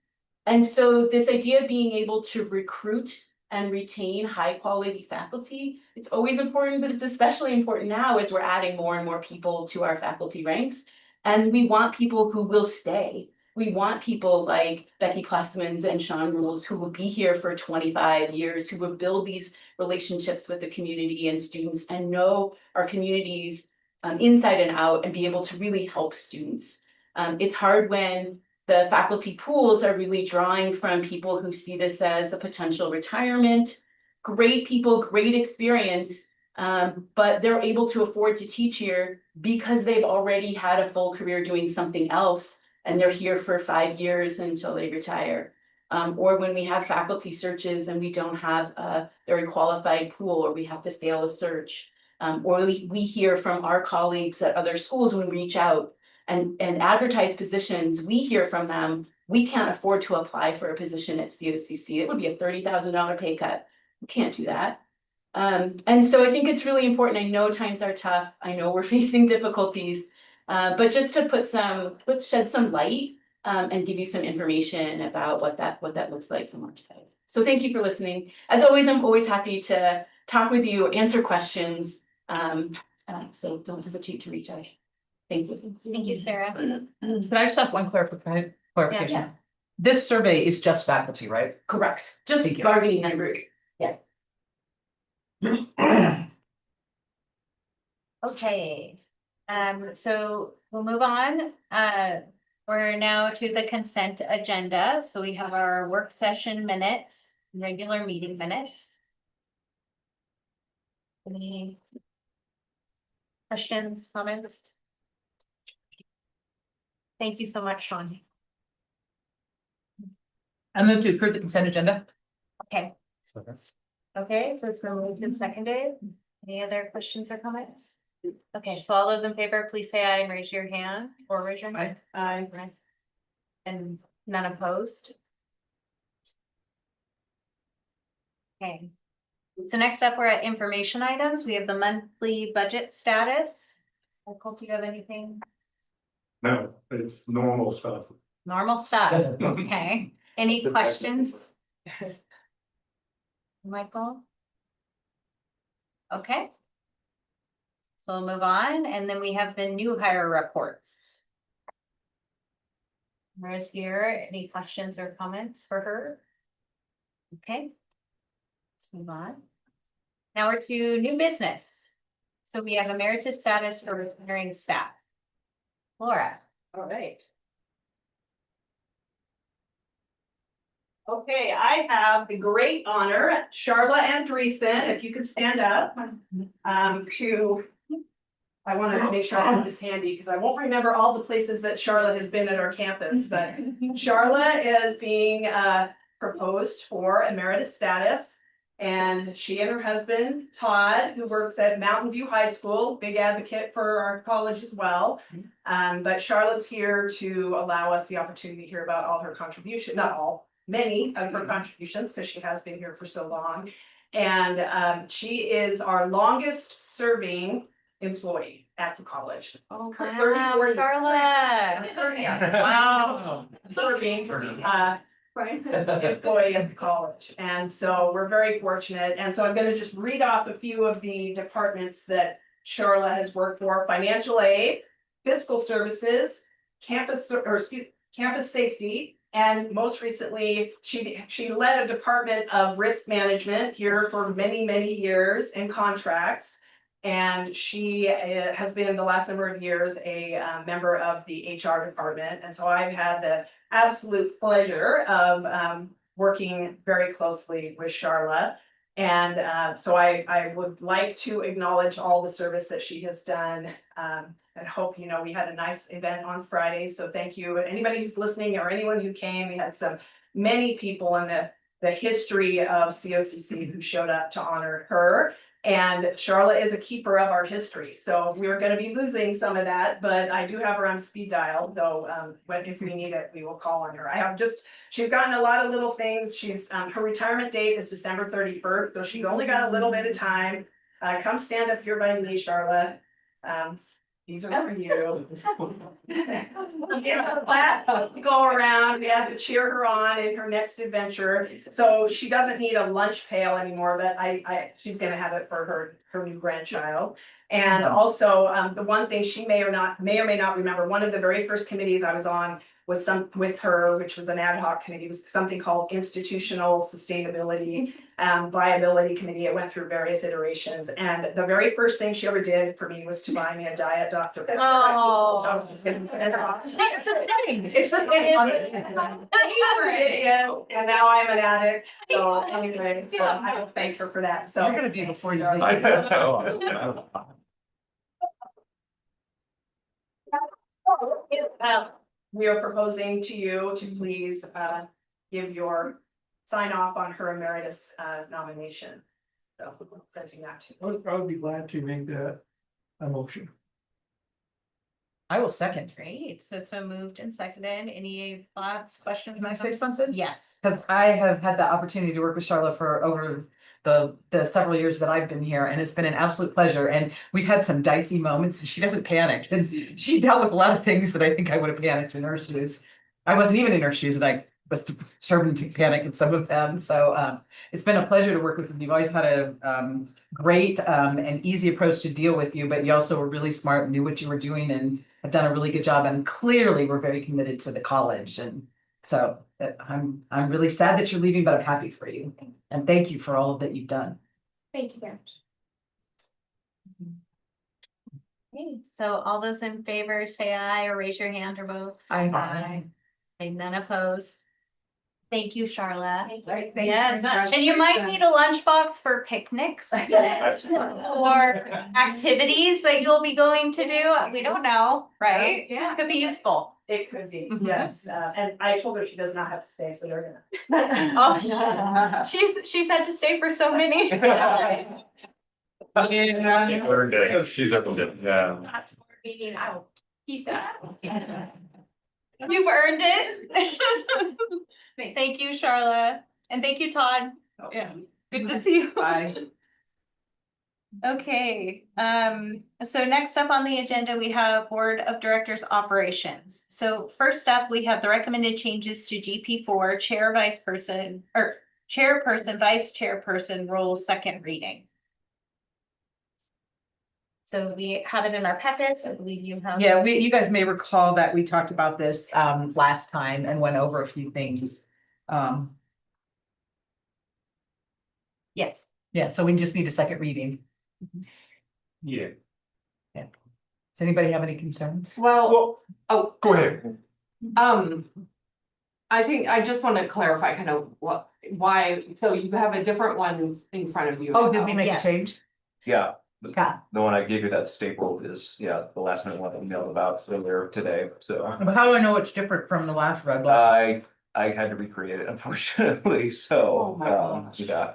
And so this idea of being able to recruit and retain high quality faculty, it's always important, but it's especially important now as we're adding more and more people to our faculty ranks. And we want people who will stay. We want people like Becky Klassmans and Sean Rules who will be here for 25 years, who will build these relationships with the community and students and know our communities inside and out and be able to really help students. It's hard when the faculty pools are really drawing from people who see this as a potential retirement. Great people, great experience, but they're able to afford to teach here because they've already had a full career doing something else, and they're here for 5 years until they retire. Or when we have faculty searches and we don't have a very qualified pool, or we have to fail a search, or we hear from our colleagues at other schools when we reach out and advertise positions, we hear from them, we can't afford to apply for a position at COCC. It would be a $30,000 pay cut. We can't do that. And so I think it's really important. I know times are tough. I know we're facing difficulties, but just to shed some light and give you some information about what that looks like from our side. So thank you for listening. As always, I'm always happy to talk with you, answer questions. So don't hesitate to reach out. Thank you. Thank you, Sarah. Can I just ask one clarification? Yeah. This survey is just faculty, right? Correct. Just Thank you. bargaining member. Okay, so we'll move on. We're now to the consent agenda. So we have our work session minutes, regular meeting minutes. Any questions, comments? Thank you so much, Sean. I move to approve the consent agenda. Okay. Okay, so it's been moved and seconded. Any other questions or comments? Okay, so all those in favor, please say aye and raise your hand, or raise your hand. Aye. And none opposed. Okay. So next up, we're at information items. We have the monthly budget status. Michael, do you have anything? No, it's normal stuff. Normal stuff, okay. Any questions? Michael? Okay. So we'll move on, and then we have the new hire reports. Maria's here. Any questions or comments for her? Okay. Let's move on. Now we're to new business. So we have emeritus status for retiring staff. Laura. All right. Okay, I have the great honor, Charla Andreessen, if you could stand up, to. I want to make sure I have this handy because I won't remember all the places that Charla has been at our campus, but Charla is being proposed for emeritus status. And she and her husband, Todd, who works at Mountain View High School, big advocate for our college as well. But Charlotte's here to allow us the opportunity to hear about all her contribution, not all, many of her contributions, because she has been here for so long. And she is our longest serving employee at the college. Oh, Her wow, 34 years. Charlotte. Wow. Serving, employee at the college. And so we're very fortunate. And so I'm going to just read off a few of the departments that Charla has worked for: financial aid, fiscal services, campus safety. And most recently, she led a department of risk management here for many, many years and contracts. And she has been the last number of years a member of the HR department. And so I've had the absolute pleasure of working very closely with Charla. And so I would like to acknowledge all the service that she has done. And hope, we had a nice event on Friday. So thank you. Anybody who's listening or anyone who came, we had many people in the history of COCC who showed up to honor her. And Charla is a keeper of our history. So we're going to be losing some of that, but I do have her on speed dial. So if we need it, we will call on her. She's gotten a lot of little things. Her retirement date is December 31st. So she's only got a little bit of time. Come stand up here by me, Charla. These are for you. Go around, we have to cheer her on in her next adventure. So she doesn't need a lunch pail anymore, but she's gonna have it for her new grandchild. And also, the one thing she may or may not remember, one of the very first committees I was on was with her, which was an ad hoc committee, it was something called Institutional Sustainability Viability Committee. It went through various iterations, and the very first thing she ever did for me was to buy me a Diet Dr. Pepper. Oh. It's a thing. It's a thing. And now I'm an addict. So anyway, I will thank her for that. So You're gonna be before you leave. I guess so. We are proposing to you to please give your sign off on her emeritus nomination. So presenting that to you. I would be glad to make that a motion. I will second. Great. So it's been moved and seconded. Any thoughts, questions? Can I say something? Yes. Because I have had the opportunity to work with Charlotte for over the several years that I've been here, and it's been an absolute pleasure. And we've had some dicey moments, and she doesn't panic. And she dealt with a lot of things that I think I would have panicked in her shoes. I wasn't even in her shoes, and I was starting to panic in some of them. So it's been a pleasure to work with you. You've always had a great and easy approach to deal with you, but you also were really smart and knew what you were doing and have done a really good job. And clearly, we're very committed to the college. And so I'm really sad that you're leaving, but I'm happy for you. And thank you for all that you've done. Thank you very much. Okay, so all those in favor say aye or raise your hand or vote. Aye. And none opposed. Thank you, Charla. Thank you Yes, very much. and you might need a lunchbox for picnics or activities that you'll be going to do. We don't know, right? Yeah. Could be useful. It could be, Mhm. yes. And I told her she does not have to stay, so they're gonna. Oh, she's had to stay for so many. Earned it. She's earned it, yeah. That's more meeting out. Peace out. You've earned it. Thank you, Charla, and thank you, Todd. Yeah, good to see you. Bye. Okay, so next up on the agenda, we have Board of Directors Operations. So first up, we have the recommended changes to GP4 Chair, Vice Chairperson, Vice Chairperson roles, second reading. So we have it in our packets. I believe you have. Yeah, you guys may recall that we talked about this last time and went over a few things. Yes. Yeah, so we just need a second reading. Yeah. Does anybody have any concerns? Well, Go ahead. I think I just want to clarify kind of why, so you have a different one in front of you. Oh, did we make a Yes. change? Yeah, Got the one I gave you that stapled is, yeah, the last minute one I emailed about earlier today, so. But how do I know it's different from the last red line? I had to recreate it unfortunately, so, Oh my gosh. yeah.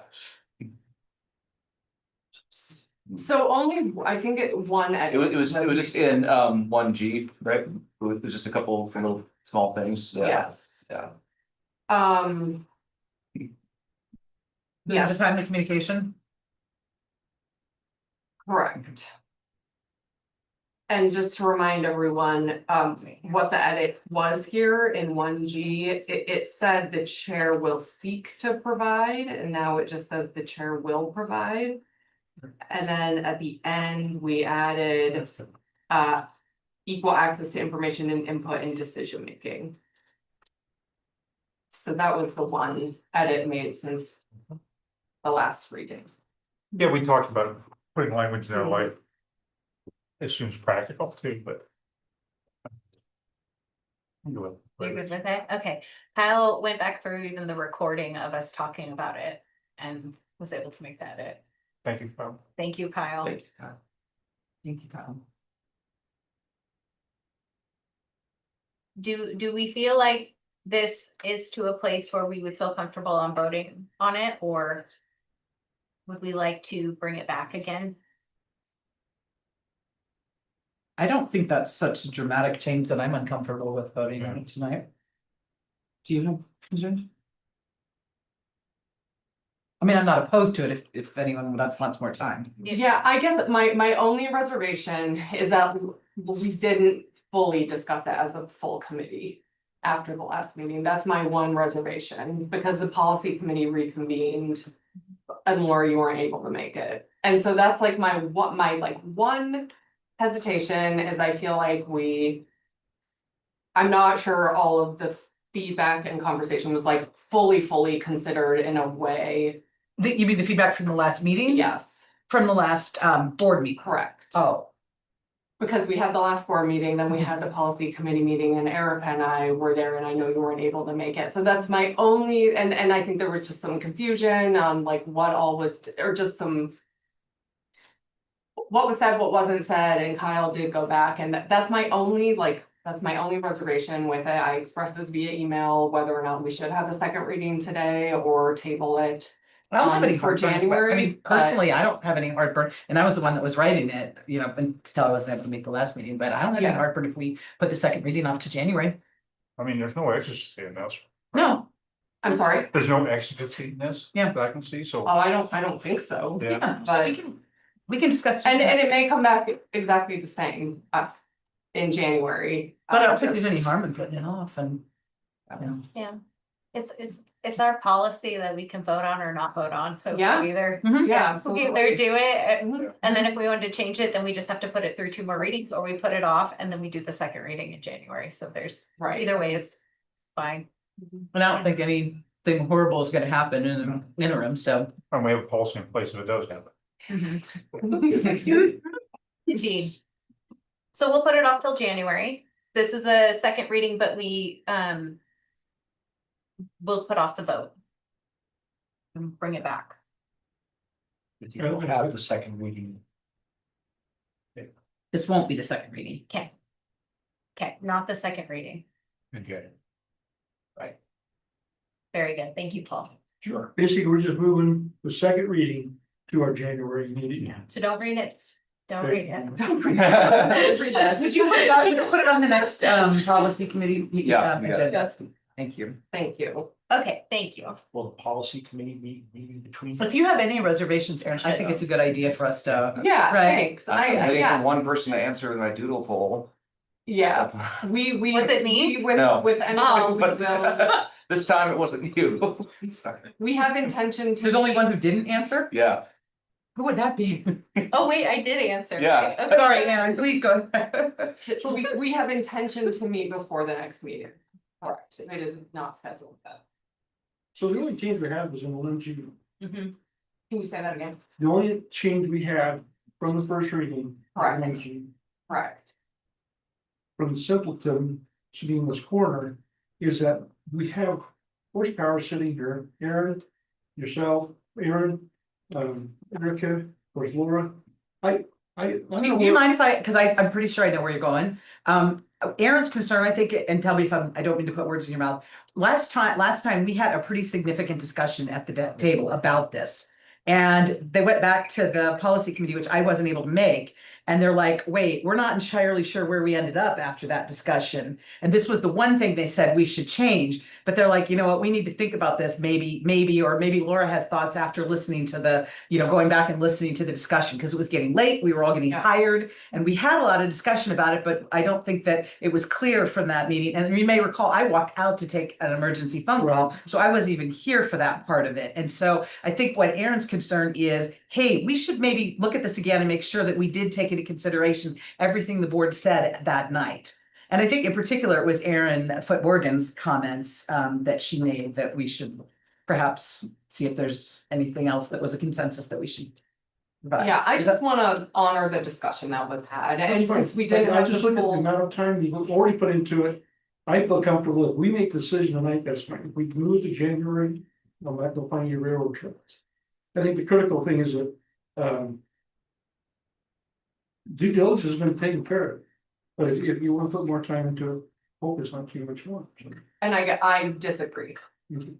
So only, I think one edit. It was just in, 1G, right? It was just a couple of little small things, yeah. Yes. Yeah. This is Yes. the time of communication? Correct. And just to remind everyone, what the edit was here in 1G, it said the chair will seek to provide, and now it just says the chair will provide. And then at the end, we added equal access to information and input in decision making. So that was the one edit made since the last reading. Yeah, we talked about putting language in there like as soon as practical too, but. You good with it? Okay, Kyle went back through even the recording of us talking about it and was able to make that edit. Thank you, Bob. Thank you, Kyle. Thank you, Kyle. Thank you, Tom. Do we feel like this is to a place where we would feel comfortable on voting on it, or would we like to bring it back again? I don't think that's such a dramatic change that I'm uncomfortable with voting on it tonight. Do you have concerns? I mean, I'm not opposed to it if anyone wants more time. Yeah, I guess my only reservation is that we didn't fully discuss it as a full committee after the last meeting. That's my one reservation, because the policy committee reconvened and Laura, you weren't able to make it. And so that's like my one hesitation is I feel like I'm not sure all of the feedback and conversation was like fully considered in a way. You mean the feedback from the last meeting? Yes, From the last board meeting? correct. Oh, Because we had the last board meeting, then we had the policy committee meeting, and Erica and I were there, and I know you weren't able to make it. So that's my only, and I think there was just some confusion on like what all was, or just some. What was said, what wasn't said, and Kyle did go back, and that's my only reservation with it. I expressed this via email, whether or not we should have a second reading today or table it. I don't have any For heartburn. January, I mean, but- personally, I don't have any heartburn, and I was the one that was writing it, you know, until I wasn't able to make the last meeting, but I don't have any Yeah. heartburn if we put the second reading off to January. I mean, there's no exigency in this. No, I'm sorry. There's no exigency in this. Yeah. That I can see, so. Oh, I don't think so. Yeah. yeah, so we can discuss. And it may come back exactly the same in January. But I don't think just- there's any harm in putting it off and, you know. Yeah, it's our policy that we can vote on or not vote on, so Yeah. we either. Yeah, We absolutely. either do it, Mhm. and then if we wanted to change it, then we just have to put it through 2 more readings, or we put it off and then we do the second reading in January, so there's, Right. either way is fine. And I don't think anything horrible is gonna happen in the interim, so. And we have a policy in place if it does happen. Indeed. So we'll put it off till January. This is a second reading, but we'll put off the vote. And bring it back. You don't have the second reading. This won't be the second reading. Okay. Okay, not the second reading. Okay. Very good. Thank you, Paul. Sure. Basically, we're just moving the second reading to our January meeting. So don't read it. Don't read it. Don't bring that. Would you put it on the next policy committee? Yeah, agenda? Yes. Thank you. Thank you. Okay, thank you. Will the policy committee meet between? If you have any reservations, Erin, I think it's a good idea for us to. Yeah, Right. thanks. I think Yeah, for one person to answer my doodle poll. yeah. We. Was it me? No. With anyone, we But will, this time it wasn't you. Sorry. we have intention to. There's only one who didn't answer? Yeah, Who would that be? Oh, wait, I did answer. Yeah. Okay. Sorry, Erin, please go. We have intention to meet before the next meeting. Correct. It is not scheduled that. So the only change we had was in 1G. Mhm. Can you say that again? The only change we had from the first reading. Correct. 1G, Correct. from the simpleton sitting in this corner is that we have horsepower sitting here, Aaron, yourself, Aaron, Erica, of course, Laura. I don't Do know. you mind if I'm pretty sure I know where you're going. Aaron's concern, I think, and tell me if I don't mean to put words in your mouth. Last time we had a pretty significant discussion at the table about this. And they went back to the policy committee, which I wasn't able to make. And they're like, wait, we're not entirely sure where we ended up after that discussion. And this was the one thing they said we should change. But they're like, you know what, we need to think about this, maybe, or maybe Laura has thoughts after listening to the, going back and listening to the discussion, because it was getting late, we were all getting tired, and we had a lot of discussion about it, but I don't think that it was clear from that meeting. And you may recall, I walked out to take an emergency phone call, so I wasn't even here for that part of it. And so I think what Aaron's concern is, hey, we should maybe look at this again and make sure that we did take into consideration everything the board said that night. And I think in particular, it was Erin Foot Morgan's comments that she made that we should perhaps see if there's anything else that was a consensus that we should revise. Yeah, I Is just that- wanna honor the discussion that was had, and That's fine. since we didn't I have just the look at the full. amount of time we've already put into it. I feel comfortable if we make the decision tonight, that's fine. If we move to January, I'm not gonna find your railroad tracks. I think the critical thing is that, due diligence has been taken care of. But if you want to put more time into it, focus on too much more. And I disagree Okay.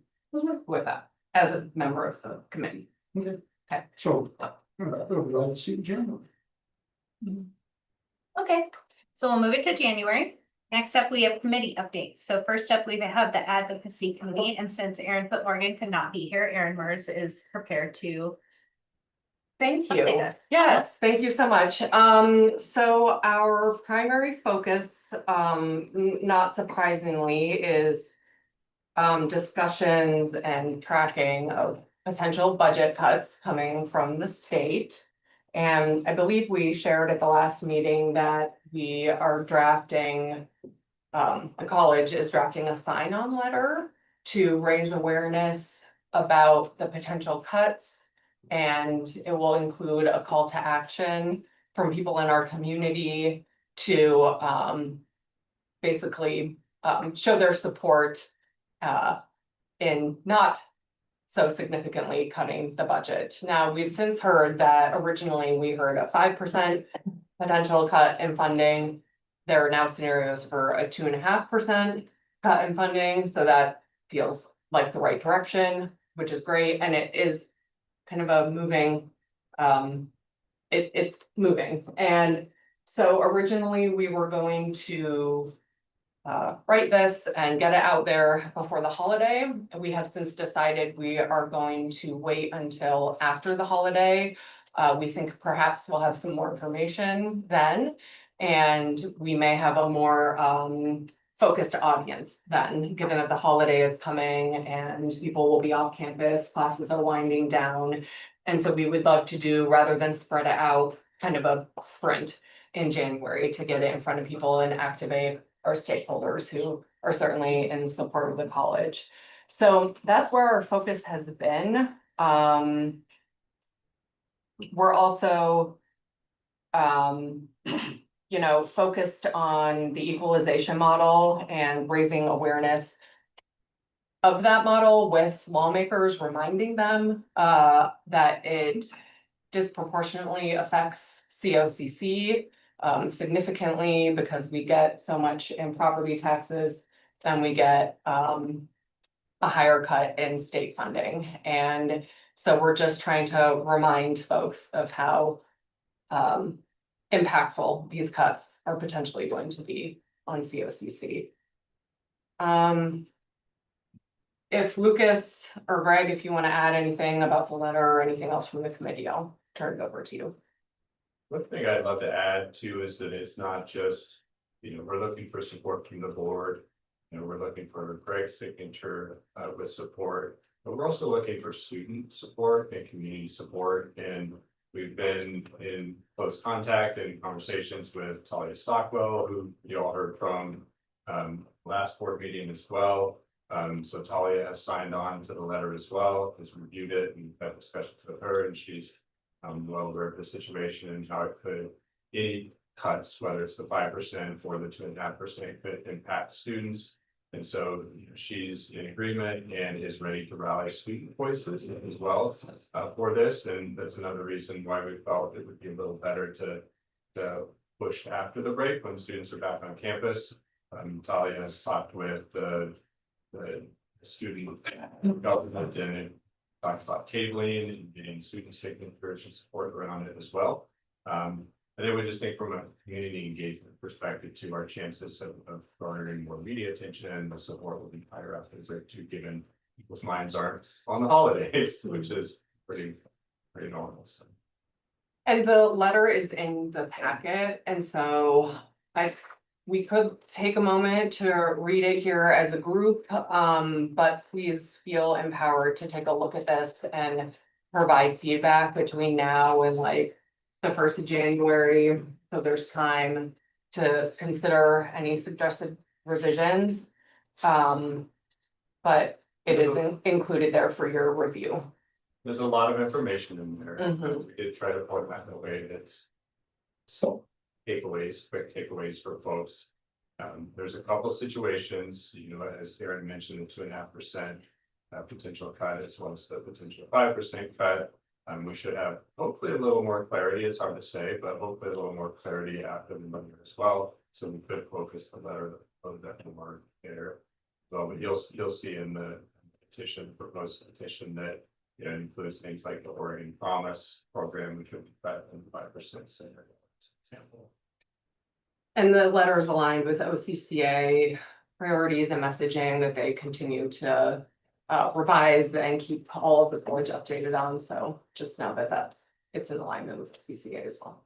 with that as a member of the committee. So, I'll see you in January. Okay, so we'll move it to January. Next up, we have committee updates. So first up, we have the advocacy committee, and since Erin Foot Morgan could not be here, Erin Mers is prepared to. Thank update you. us. Yes, thank you so much. So our primary focus, not surprisingly, is discussions and tracking of potential budget cuts coming from the state. And I believe we shared at the last meeting that we are drafting, the college is drafting a sign-on letter to raise awareness about the potential cuts. And it will include a call to action from people in our community to basically show their support in not so significantly cutting the budget. Now, we've since heard that originally we heard a 5% potential cut in funding. There are now scenarios for a 2.5% cut in funding, so that feels like the right direction, which is great, and it is kind of a moving, it's moving. And so originally we were going to write this and get it out there before the holiday. We have since decided we are going to wait until after the holiday. We think perhaps we'll have some more information then, and we may have a more focused audience then, given that the holiday is coming and people will be off campus, classes are winding down. And so we would love to do, rather than spread it out, kind of a sprint in January to get it in front of people and activate our stakeholders who are certainly in support of the college. So that's where our focus has been. We're also focused on the equalization model and raising awareness of that model with lawmakers, reminding them that it disproportionately affects COCC significantly, because we get so much in property taxes, then we get a higher cut in state funding. And so we're just trying to remind folks of how impactful these cuts are potentially going to be on COCC. If Lucas or Greg, if you want to add anything about the letter or anything else from the committee, I'll turn it over to you. One thing I'd love to add too is that it's not just, we're looking for support from the board. We're looking for Greg's signature with support, but we're also looking for student support and community support. And we've been in close contact and conversations with Talia Stockwell, who you all heard from last board meeting as well. So Talia has signed on to the letter as well, has reviewed it and had discussions with her, and she's well aware of the situation and how it could, any cuts, whether it's the 5% or the 2.5%, could impact students. And so she's in agreement and is ready to rally student voices as well for this. And that's another reason why we felt it would be a little better to push after the break when students are back on campus. Talia has talked with the student government and talked about tabling and getting student signatures and support around it as well. And then we just think from a community engagement perspective to our chances of garnering more media attention and the support will be higher after the break too, given people's minds aren't on the holidays, which is pretty normal. So. And the letter is in the packet, and so we could take a moment to read it here as a group, but please feel empowered to take a look at this and provide feedback between now and like the 1st of January, so there's time to consider any suggested revisions. But it is included there for your review. There's a lot of information in there. Mhm. We did try to format in a way that's so quick takeaways for folks. There's a couple situations, as Aaron mentioned, the 2.5% potential cut as well as the potential 5% cut. We should have hopefully a little more clarity. It's hard to say, but hopefully a little more clarity after the year as well. So we could focus the letter of that more there. Well, but you'll see in the petition, proposed petition that includes things like the Oregon Promise program, which would be 5% example. And the letter is aligned with OCCA priorities and messaging that they continue to revise and keep all of the college updated on. So just know that it's in alignment with CCA as well.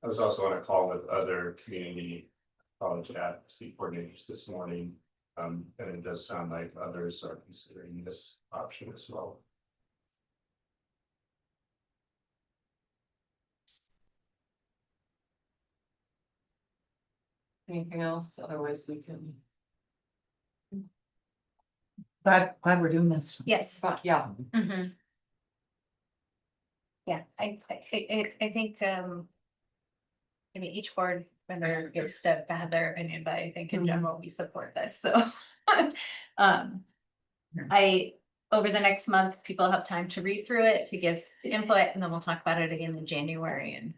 I was also on a call with other community college advocacy coordinators this morning. And it does sound like others are considering this option as well. Anything else? Otherwise we can, Glad we're doing this. Yes. but yeah. Mhm. Yeah, I think, I mean, each board member gets to have their opinion, but I think in general, we support this, so. Over the next month, people have time to read through it, to give input, and then we'll talk about it again in January, and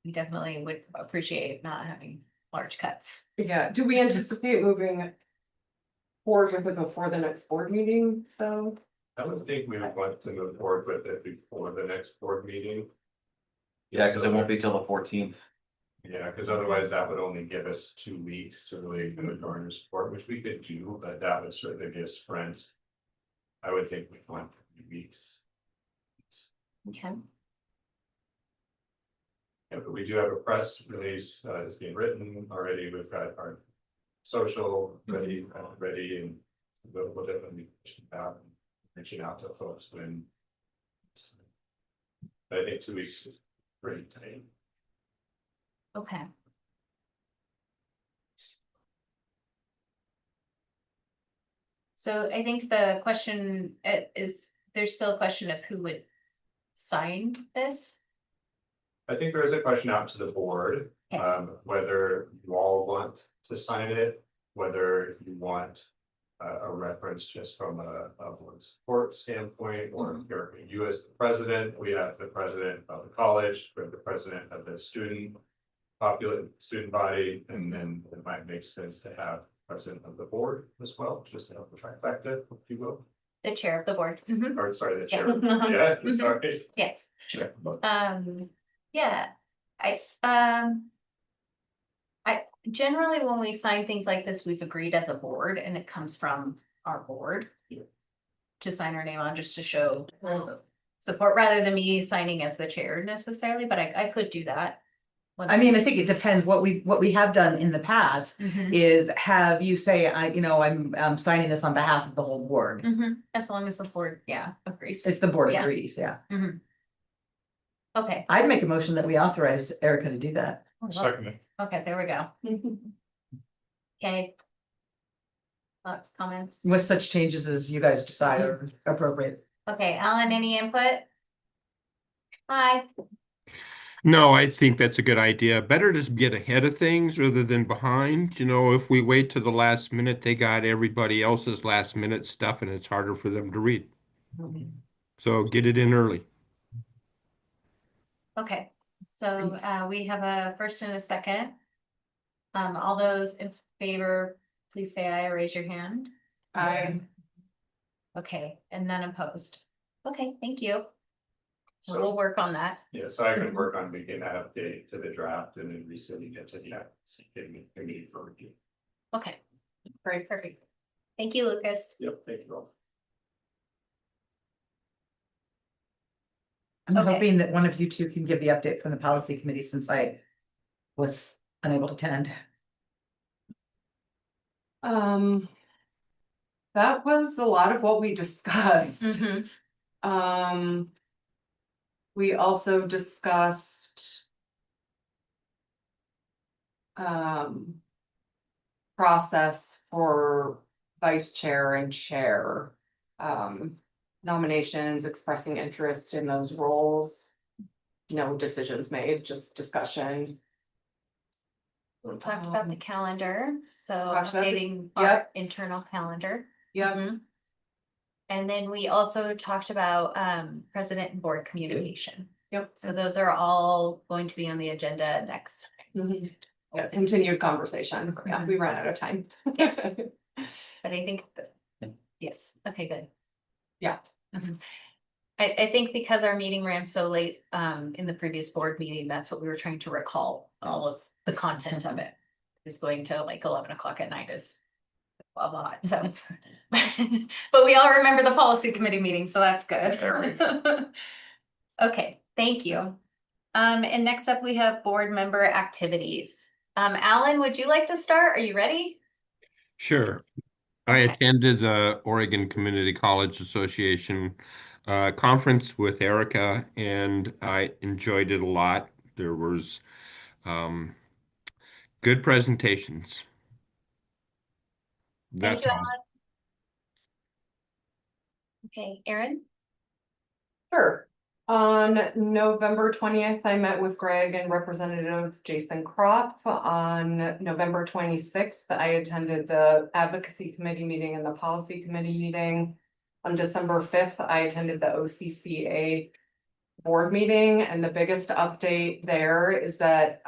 we definitely would appreciate not having large cuts. Yeah, do we anticipate moving forward with it before the next board meeting, though? I would think we would want to move forward with it before the next board meeting. Yeah, because it won't be till the 14th. Yeah, because otherwise that would only give us 2 weeks to really garner support, which we could do, but that would certainly be a sprint. I would think we'd want 3 weeks. Okay. Yeah, but we do have a press release that's being written already. We've got our social ready, and we'll definitely be reaching out to folks when. I think 2 weeks is pretty tight. Okay. So I think the question is, there's still a question of who would sign this? I think there is a question out to the board, Okay. Whether you all want to sign it, whether you want a reference just from a board support standpoint, or you as the president. We have the president of the college, we have the president of the student body, and then it might make sense to have president of the board as well, just to help the trifecta, if you will. The chair of the board. Mhm. Or sorry, the Yeah. chair. Yeah, sorry. Yes. Sure. Yeah, I generally, when we sign things like this, we've agreed as a board and it comes from our board. Yeah. To sign our name on, just to show support, rather than me signing as the chair necessarily, but I could do that. I mean, I think it depends. What we have done in the past Mhm. is have you say, I'm signing this on behalf of the whole board. Mhm. As long as the board, yeah, agrees. If the board Yeah. agrees, yeah. Okay. I'd make a motion that we authorize Erica to do that. Second it. Okay, there we go. Okay. Thoughts, comments? With such changes as you guys decide are appropriate. Okay, Alan, any input? Hi. No, I think that's a good idea. Better to get ahead of things rather than behind. You know, if we wait to the last minute, they got everybody else's last minute stuff and it's harder for them to read. So get it in early. Okay, so we have a first and a second. All those in favor, please say aye or raise your hand. I, Okay, and none opposed. Okay, thank you. So we'll work on that. Yeah, so I can work on making that update to the draft and then resending it to the committee for review. Okay, very perfect. Thank you, Lucas. Yep, thank you all. I'm Okay. hoping that one of you two can give the update from the policy committee since I was unable to attend. that was a lot of what we discussed. Mhm. We also discussed. Process for vice chair and chair. Nominations, expressing interest in those roles. No decisions made, just discussion. We talked about the calendar, so Talked about the- updating our internal calendar. Yep. Mhm. And then we also talked about president and board communication. Yep. So those are all going to be on the agenda next. Yeah, continued conversation. Yeah, we ran out of time. Yes. But I think, yes, okay, good. Yeah. Mhm. I think because our meeting ran so late in the previous board meeting, that's what we were trying to recall, all of the content of it. Is going to like 11 o'clock at night is a lot, so. But we all remember the policy committee meeting, so that's good. There we go. Okay, thank you. And next up, we have board member activities. Alan, would you like to start? Are you ready? Sure. I Okay. attended the Oregon Community College Association conference with Erica, and I enjoyed it a lot. There was good presentations. Thank That's you, all. Alan. Okay, Erin? Sure. On November 20th, I met with Greg and Representative Jason Kropf. On November 26th, I attended the advocacy committee meeting and the policy committee meeting. On December 5th, I attended the OCCA board meeting, and the biggest update there is that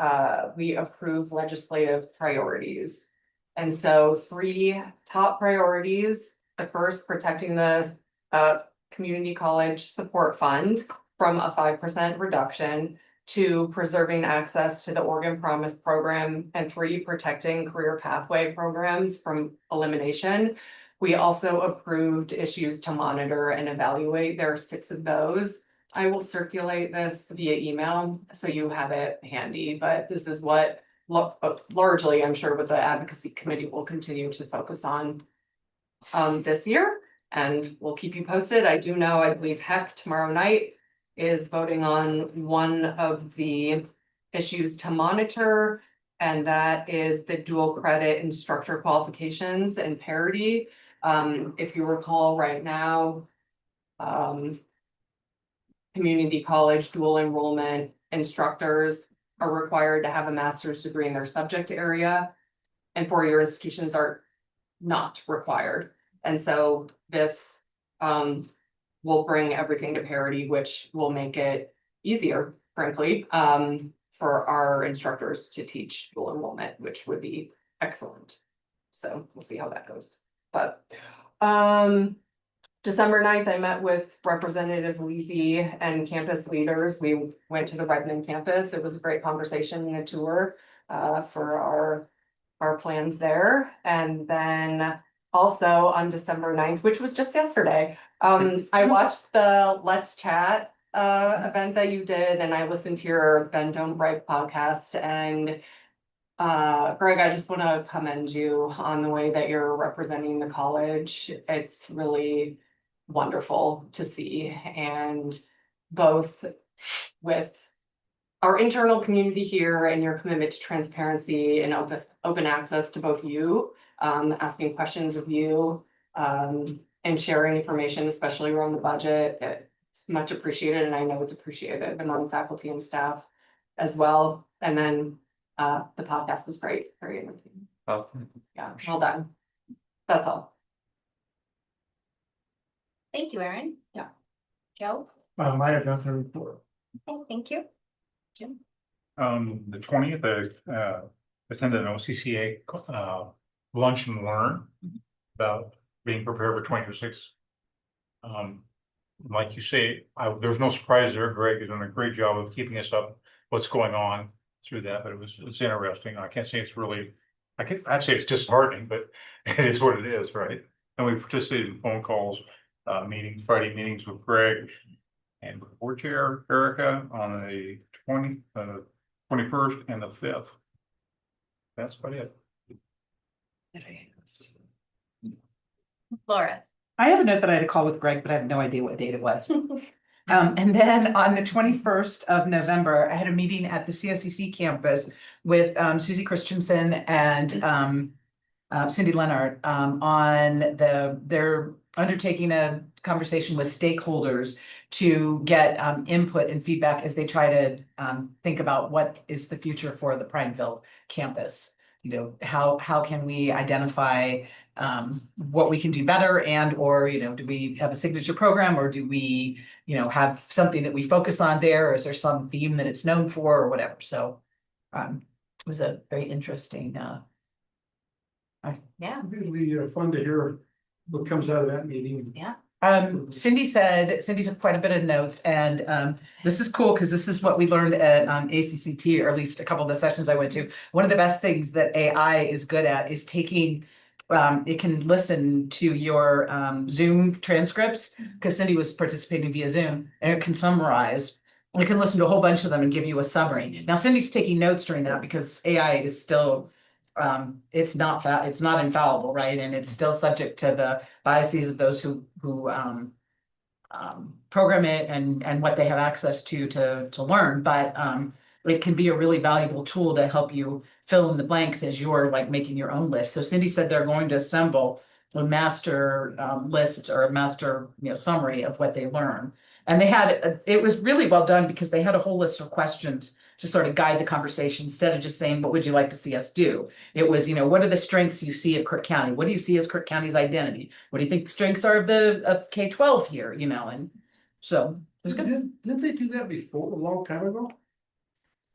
we approve legislative priorities. And so 3 top priorities: the first, protecting the community college support fund from a 5% reduction, 2, preserving access to the Oregon Promise program, and 3, protecting career pathway programs from elimination. We also approved issues to monitor and evaluate. There are 6 of those. I will circulate this via email so you have it handy, but this is what largely, I'm sure, what the advocacy committee will continue to focus on this year, and we'll keep you posted. I do know, I believe HEC tomorrow night is voting on one of the issues to monitor, and that is the dual credit instructor qualifications and parity. If you recall right now, community college dual enrollment instructors are required to have a master's degree in their subject area, and 4-year institutions are not required. And so this will bring everything to parity, which will make it easier, frankly, for our instructors to teach dual enrollment, which would be excellent. So we'll see how that goes. But December 9th, I met with Representative Levy and campus leaders. We went to the Redmond campus. It was a great conversation and a tour for our plans there. And then also on December 9th, which was just yesterday, I watched the Let's Chat event that you did, and I listened to your Bend Don't Break podcast. And Greg, I just want to commend you on the way that you're representing the college. It's really wonderful to see, and both with our internal community here and your commitment to transparency and open access to both you, asking questions of you, and sharing information, especially around the budget. It's much appreciated, and I know it's appreciated among faculty and staff. as well. And then the podcast was great, very entertaining. Oh, Yeah, well done. That's all. Thank you, Erin. Yeah. Joe? I have nothing to report. Okay, thank you. Jim? The 20th, I attended an OCCA lunch and learn about being prepared for 2026. Like you say, there's no surprise there. Greg has done a great job of keeping us up what's going on through that, but it's interesting. I can't say it's really, I'd say it's disheartening, but it is what it is, right? And we participated in phone calls, Friday meetings with Greg and with board chair Erica on the 21st and the 5th. That's about it. Laura? I have a note that I had a call with Greg, but I have no idea what date it was. And then on the 21st of November, I had a meeting at the COCC campus with Susie Christensen and Cindy Leonard they're undertaking a conversation with stakeholders to get input and feedback as they try to think about what is the future for the Prineville campus. You know, how can we identify what we can do better, and or do we have a signature program, or do we have something that we focus on there, or is there some theme that it's known for, or whatever. So it was a very interesting Yeah. It'll be fun to hear what comes out of that meeting. Yeah. Cindy took quite a bit of notes, and this is cool because this is what we learned at ACCT, or at least a couple of the sessions I went to. One of the best things that AI is good at is taking it can listen to your Zoom transcripts, because Cindy was participating via Zoom, and it can summarize. It can listen to a whole bunch of them and give you a summary. Now Cindy's taking notes during that because AI is still it's not infallible, right? And it's still subject to the biases of those who program it and what they have access to learn. But it can be a really valuable tool to help you fill in the blanks as you're like making your own list. So Cindy said they're going to assemble a master list, or a master summary of what they learn. And they had it was really well done, because they had a whole list of questions to sort of guide the conversation, instead of just saying, what would you like to see us do? It was, what are the strengths you see of Crook County? What do you see as Crook County's identity? What do you think the strengths are of K-12 here? And so it was good. Didn't they do that before, a long time ago?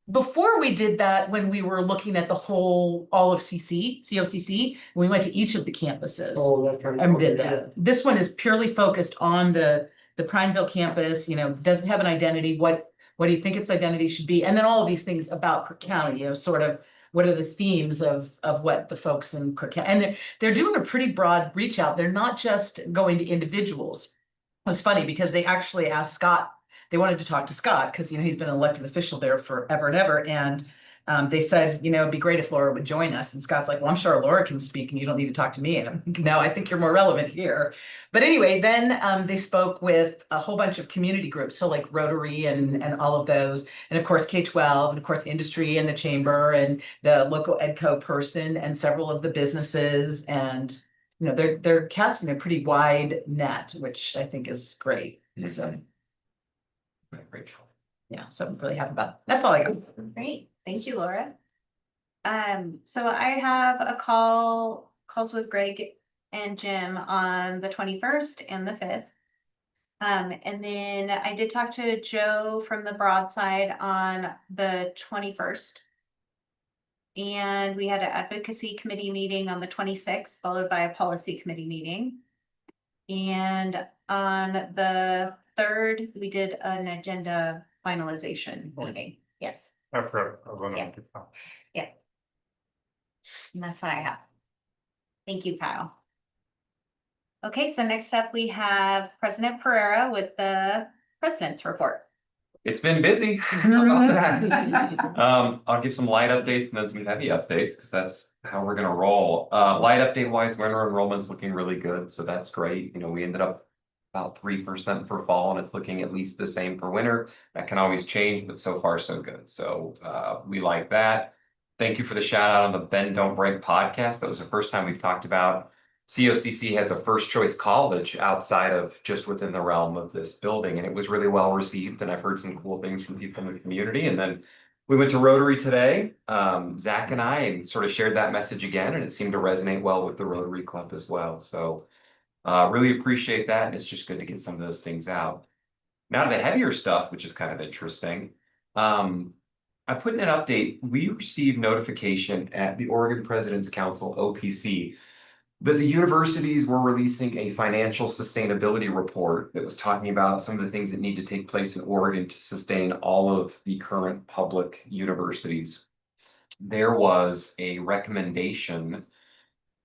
Before we did that, when we were looking at all of COCC, we went to each of the campuses. Oh, that's right. And did Okay, that. This one is purely focused on the Prineville campus, does it have an identity? What do you think its identity should be? And then all of these things about Crook County, sort of what are the themes of what the folks in Crook County, and they're doing a pretty broad reach out. They're not just going to individuals. It was funny because they actually asked Scott, they wanted to talk to Scott because he's been an elected official there forever and ever. And they said, it'd be great if Laura would join us. And Scott's like, well, I'm sure Laura can speak and you don't need to talk to me. And I'm like, no, I think you're more relevant here. But anyway, then they spoke with a whole bunch of community groups. So like Rotary and all of those. And of course, K-12, and of course, industry and the chamber and the local EDCO person and several of the businesses. And, they're casting a pretty wide net, which I think is great. So, great. yeah, so I'm really happy about it. That's all I got. Great, thank you, Laura. So I have calls with Greg and Jim on the 21st and the 5th. And then I did talk to Joe from the Broadside on the 21st. And we had an advocacy committee meeting on the 26th, followed by a policy committee meeting. And on the 3rd, we did an agenda finalization meeting. Yes. I forgot. I was on Yeah. the- Yeah. And that's what I have. Thank you, Kyle. Okay, so next up we have President Pereira with the president's report. It's been busy. How about that? I'll give some light updates and then some heavy updates, because that's how we're gonna roll. Light update wise, winter enrollment's looking really good, so that's great. We ended up about 3% for fall, and it's looking at least the same for winter. That can always change, but so far so good. So we like that. Thank you for the shout out on the Bend Don't Break podcast. That was the first time we've talked about COCC has a first choice college outside of just within the realm of this building, and it was really well received. And I've heard some cool things from people in the community. And then We went to Rotary today, Zach and I, and sort of shared that message again, and it seemed to resonate well with the Rotary Club as well. So really appreciate that, and it's just good to get some of those things out. Now to the heavier stuff, which is kind of interesting. I put in an update. We received notification at the Oregon President's Council, OPC, that the universities were releasing a financial sustainability report that was talking about some of the things that need to take place in Oregon to sustain all of the current public universities. There was a recommendation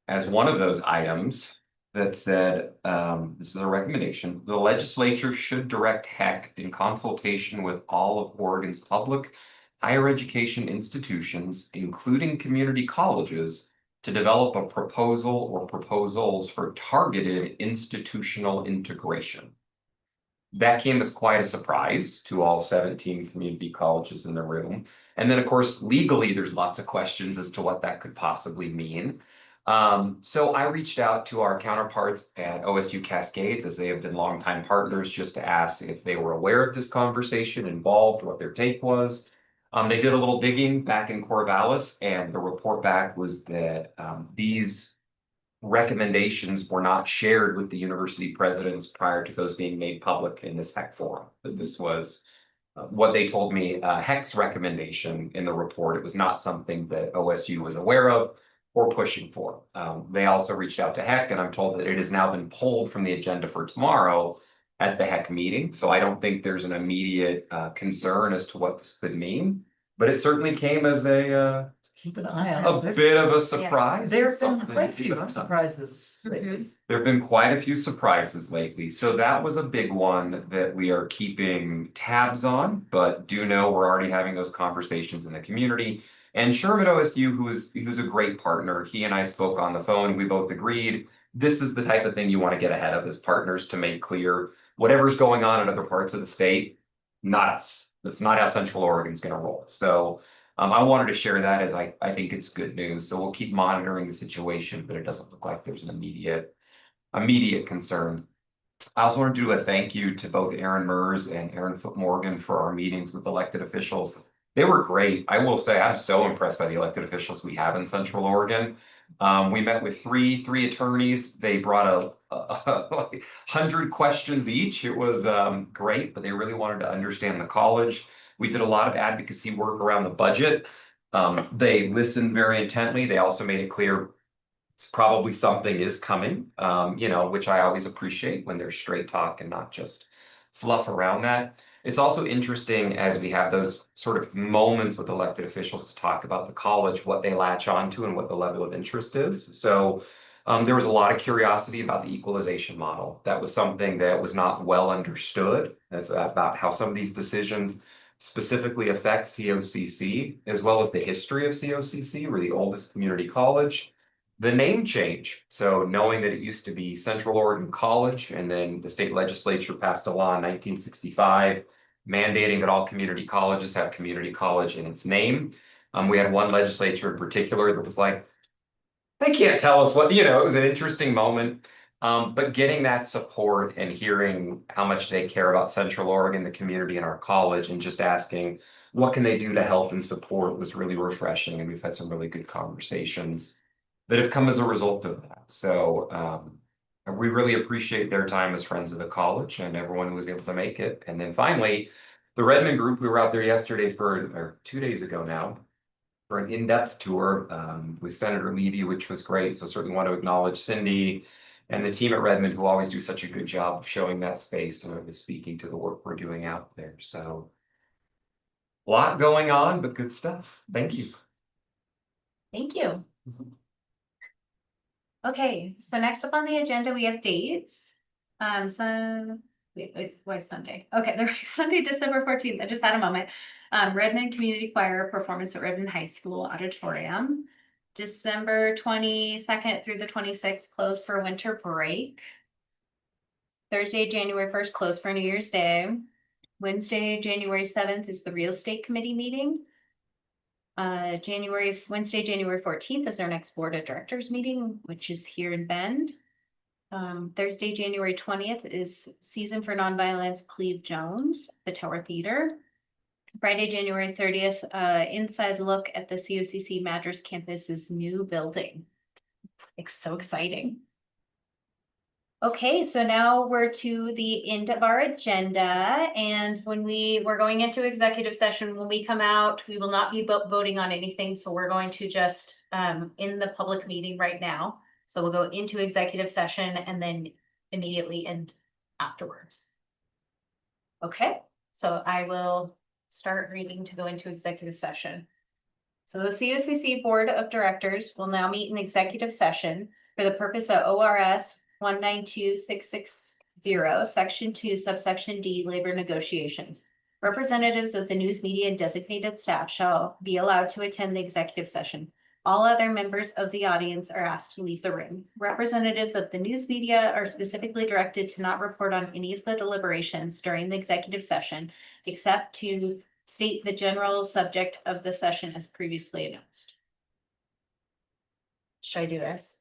as one of those items that said, this is a recommendation, the legislature should direct HEC in consultation with all of Oregon's public higher education institutions, including community colleges, to develop a proposal or proposals for targeted institutional integration. That came as quite a surprise to all 17 community colleges in the room. And then, of course, legally, there's lots of questions as to what that could possibly mean. So I reached out to our counterparts at OSU Cascades, as they have been longtime partners, just to ask if they were aware of this conversation, involved, what their take was. They did a little digging back in Corvallis, and the report back was that these recommendations were not shared with the university presidents prior to those being made public in this HEC forum. That this was what they told me, HEC's recommendation in the report. It was not something that OSU was aware of or pushing for. They also reached out to HEC, and I'm told that it has now been pulled from the agenda for tomorrow at the HEC meeting. So I don't think there's an immediate concern as to what this could mean, but it certainly came as a Keep an eye on it. bit of a surprise. There's been Something quite a to keep few an eye on. surprises lately. There have been quite a few surprises lately, so that was a big one that we are keeping tabs on, but do know we're already having those conversations in the community. And Sherman OSU, who's a great partner, he and I spoke on the phone, we both agreed this is the type of thing you want to get ahead of as partners, to make clear whatever's going on in other parts of the state, not us. That's not how Central Oregon's going to roll. So I wanted to share that, as I think it's good news. So we'll keep monitoring the situation, but it doesn't look like there's an immediate concern. I also want to do a thank you to both Aaron Mers and Aaron Foot Morgan for our meetings with elected officials. They were great. I will say I'm so impressed by the elected officials we have in Central Oregon. We met with three attorneys. They brought like 100 questions each. It was great, but they really wanted to understand the college. We did a lot of advocacy work around the budget. They listened very intently. They also made it clear it's probably something is coming, which I always appreciate when there's straight talk and not just fluff around that. It's also interesting as we have those sort of moments with elected officials to talk about the college, what they latch onto and what the level of interest is. So there was a lot of curiosity about the equalization model. That was something that was not well understood about how some of these decisions specifically affect COCC, as well as the history of COCC. We're the oldest community college. The name change. So knowing that it used to be Central Oregon College, and then the state legislature passed a law in 1965 mandating that all community colleges have community college in its name. We had one legislature in particular that was like, they can't tell us what, it was an interesting moment. But getting that support and hearing how much they care about Central Oregon, the community, and our college, and just asking what can they do to help and support was really refreshing. And we've had some really good conversations that have come as a result of that. So we really appreciate their time as friends of the college and everyone who was able to make it. And then finally, the Redmond group, we were out there yesterday or 2 days ago now, for an in-depth tour with Senator Levy, which was great. So certainly want to acknowledge Cindy and the team at Redmond, who always do such a good job of showing that space and speaking to the work we're doing out there. So a lot going on, but good stuff. Thank you. Thank you. Okay, so next up on the agenda, we have dates. Why Sunday? Okay, the Sunday, December 14th. I just had a moment. Redmond Community Choir performance at Redmond High School Auditorium. December 22nd through the 26th, closed for winter break. Thursday, January 1st, closed for New Year's Day. Wednesday, January 7th is the real estate committee meeting. Wednesday, January 14th is our next board of directors meeting, which is here in Bend. Thursday, January 20th is Season for Nonviolence Cleve Jones, the Tower Theater. Friday, January 30th, inside look at the COCC Madras campus's new building. It's so exciting. Okay, so now we're to the end of our agenda, and when we're going into executive session, when we come out, we will not be voting on anything, so we're going to just in the public meeting right now. So we'll go into executive session and then immediately end afterwards. Okay, so I will start reading to go into executive session. So the COCC Board of Directors will now meet in executive session for the purpose of ORS 192660, Section 2, Subsection D, Labor Negotiations. Representatives of the news media and designated staff shall be allowed to attend the executive session. All other members of the audience are asked to leave the room. Representatives of the news media are specifically directed to not report on any of the deliberations during the executive session, except to state the general subject of the session as previously announced. Should I do this?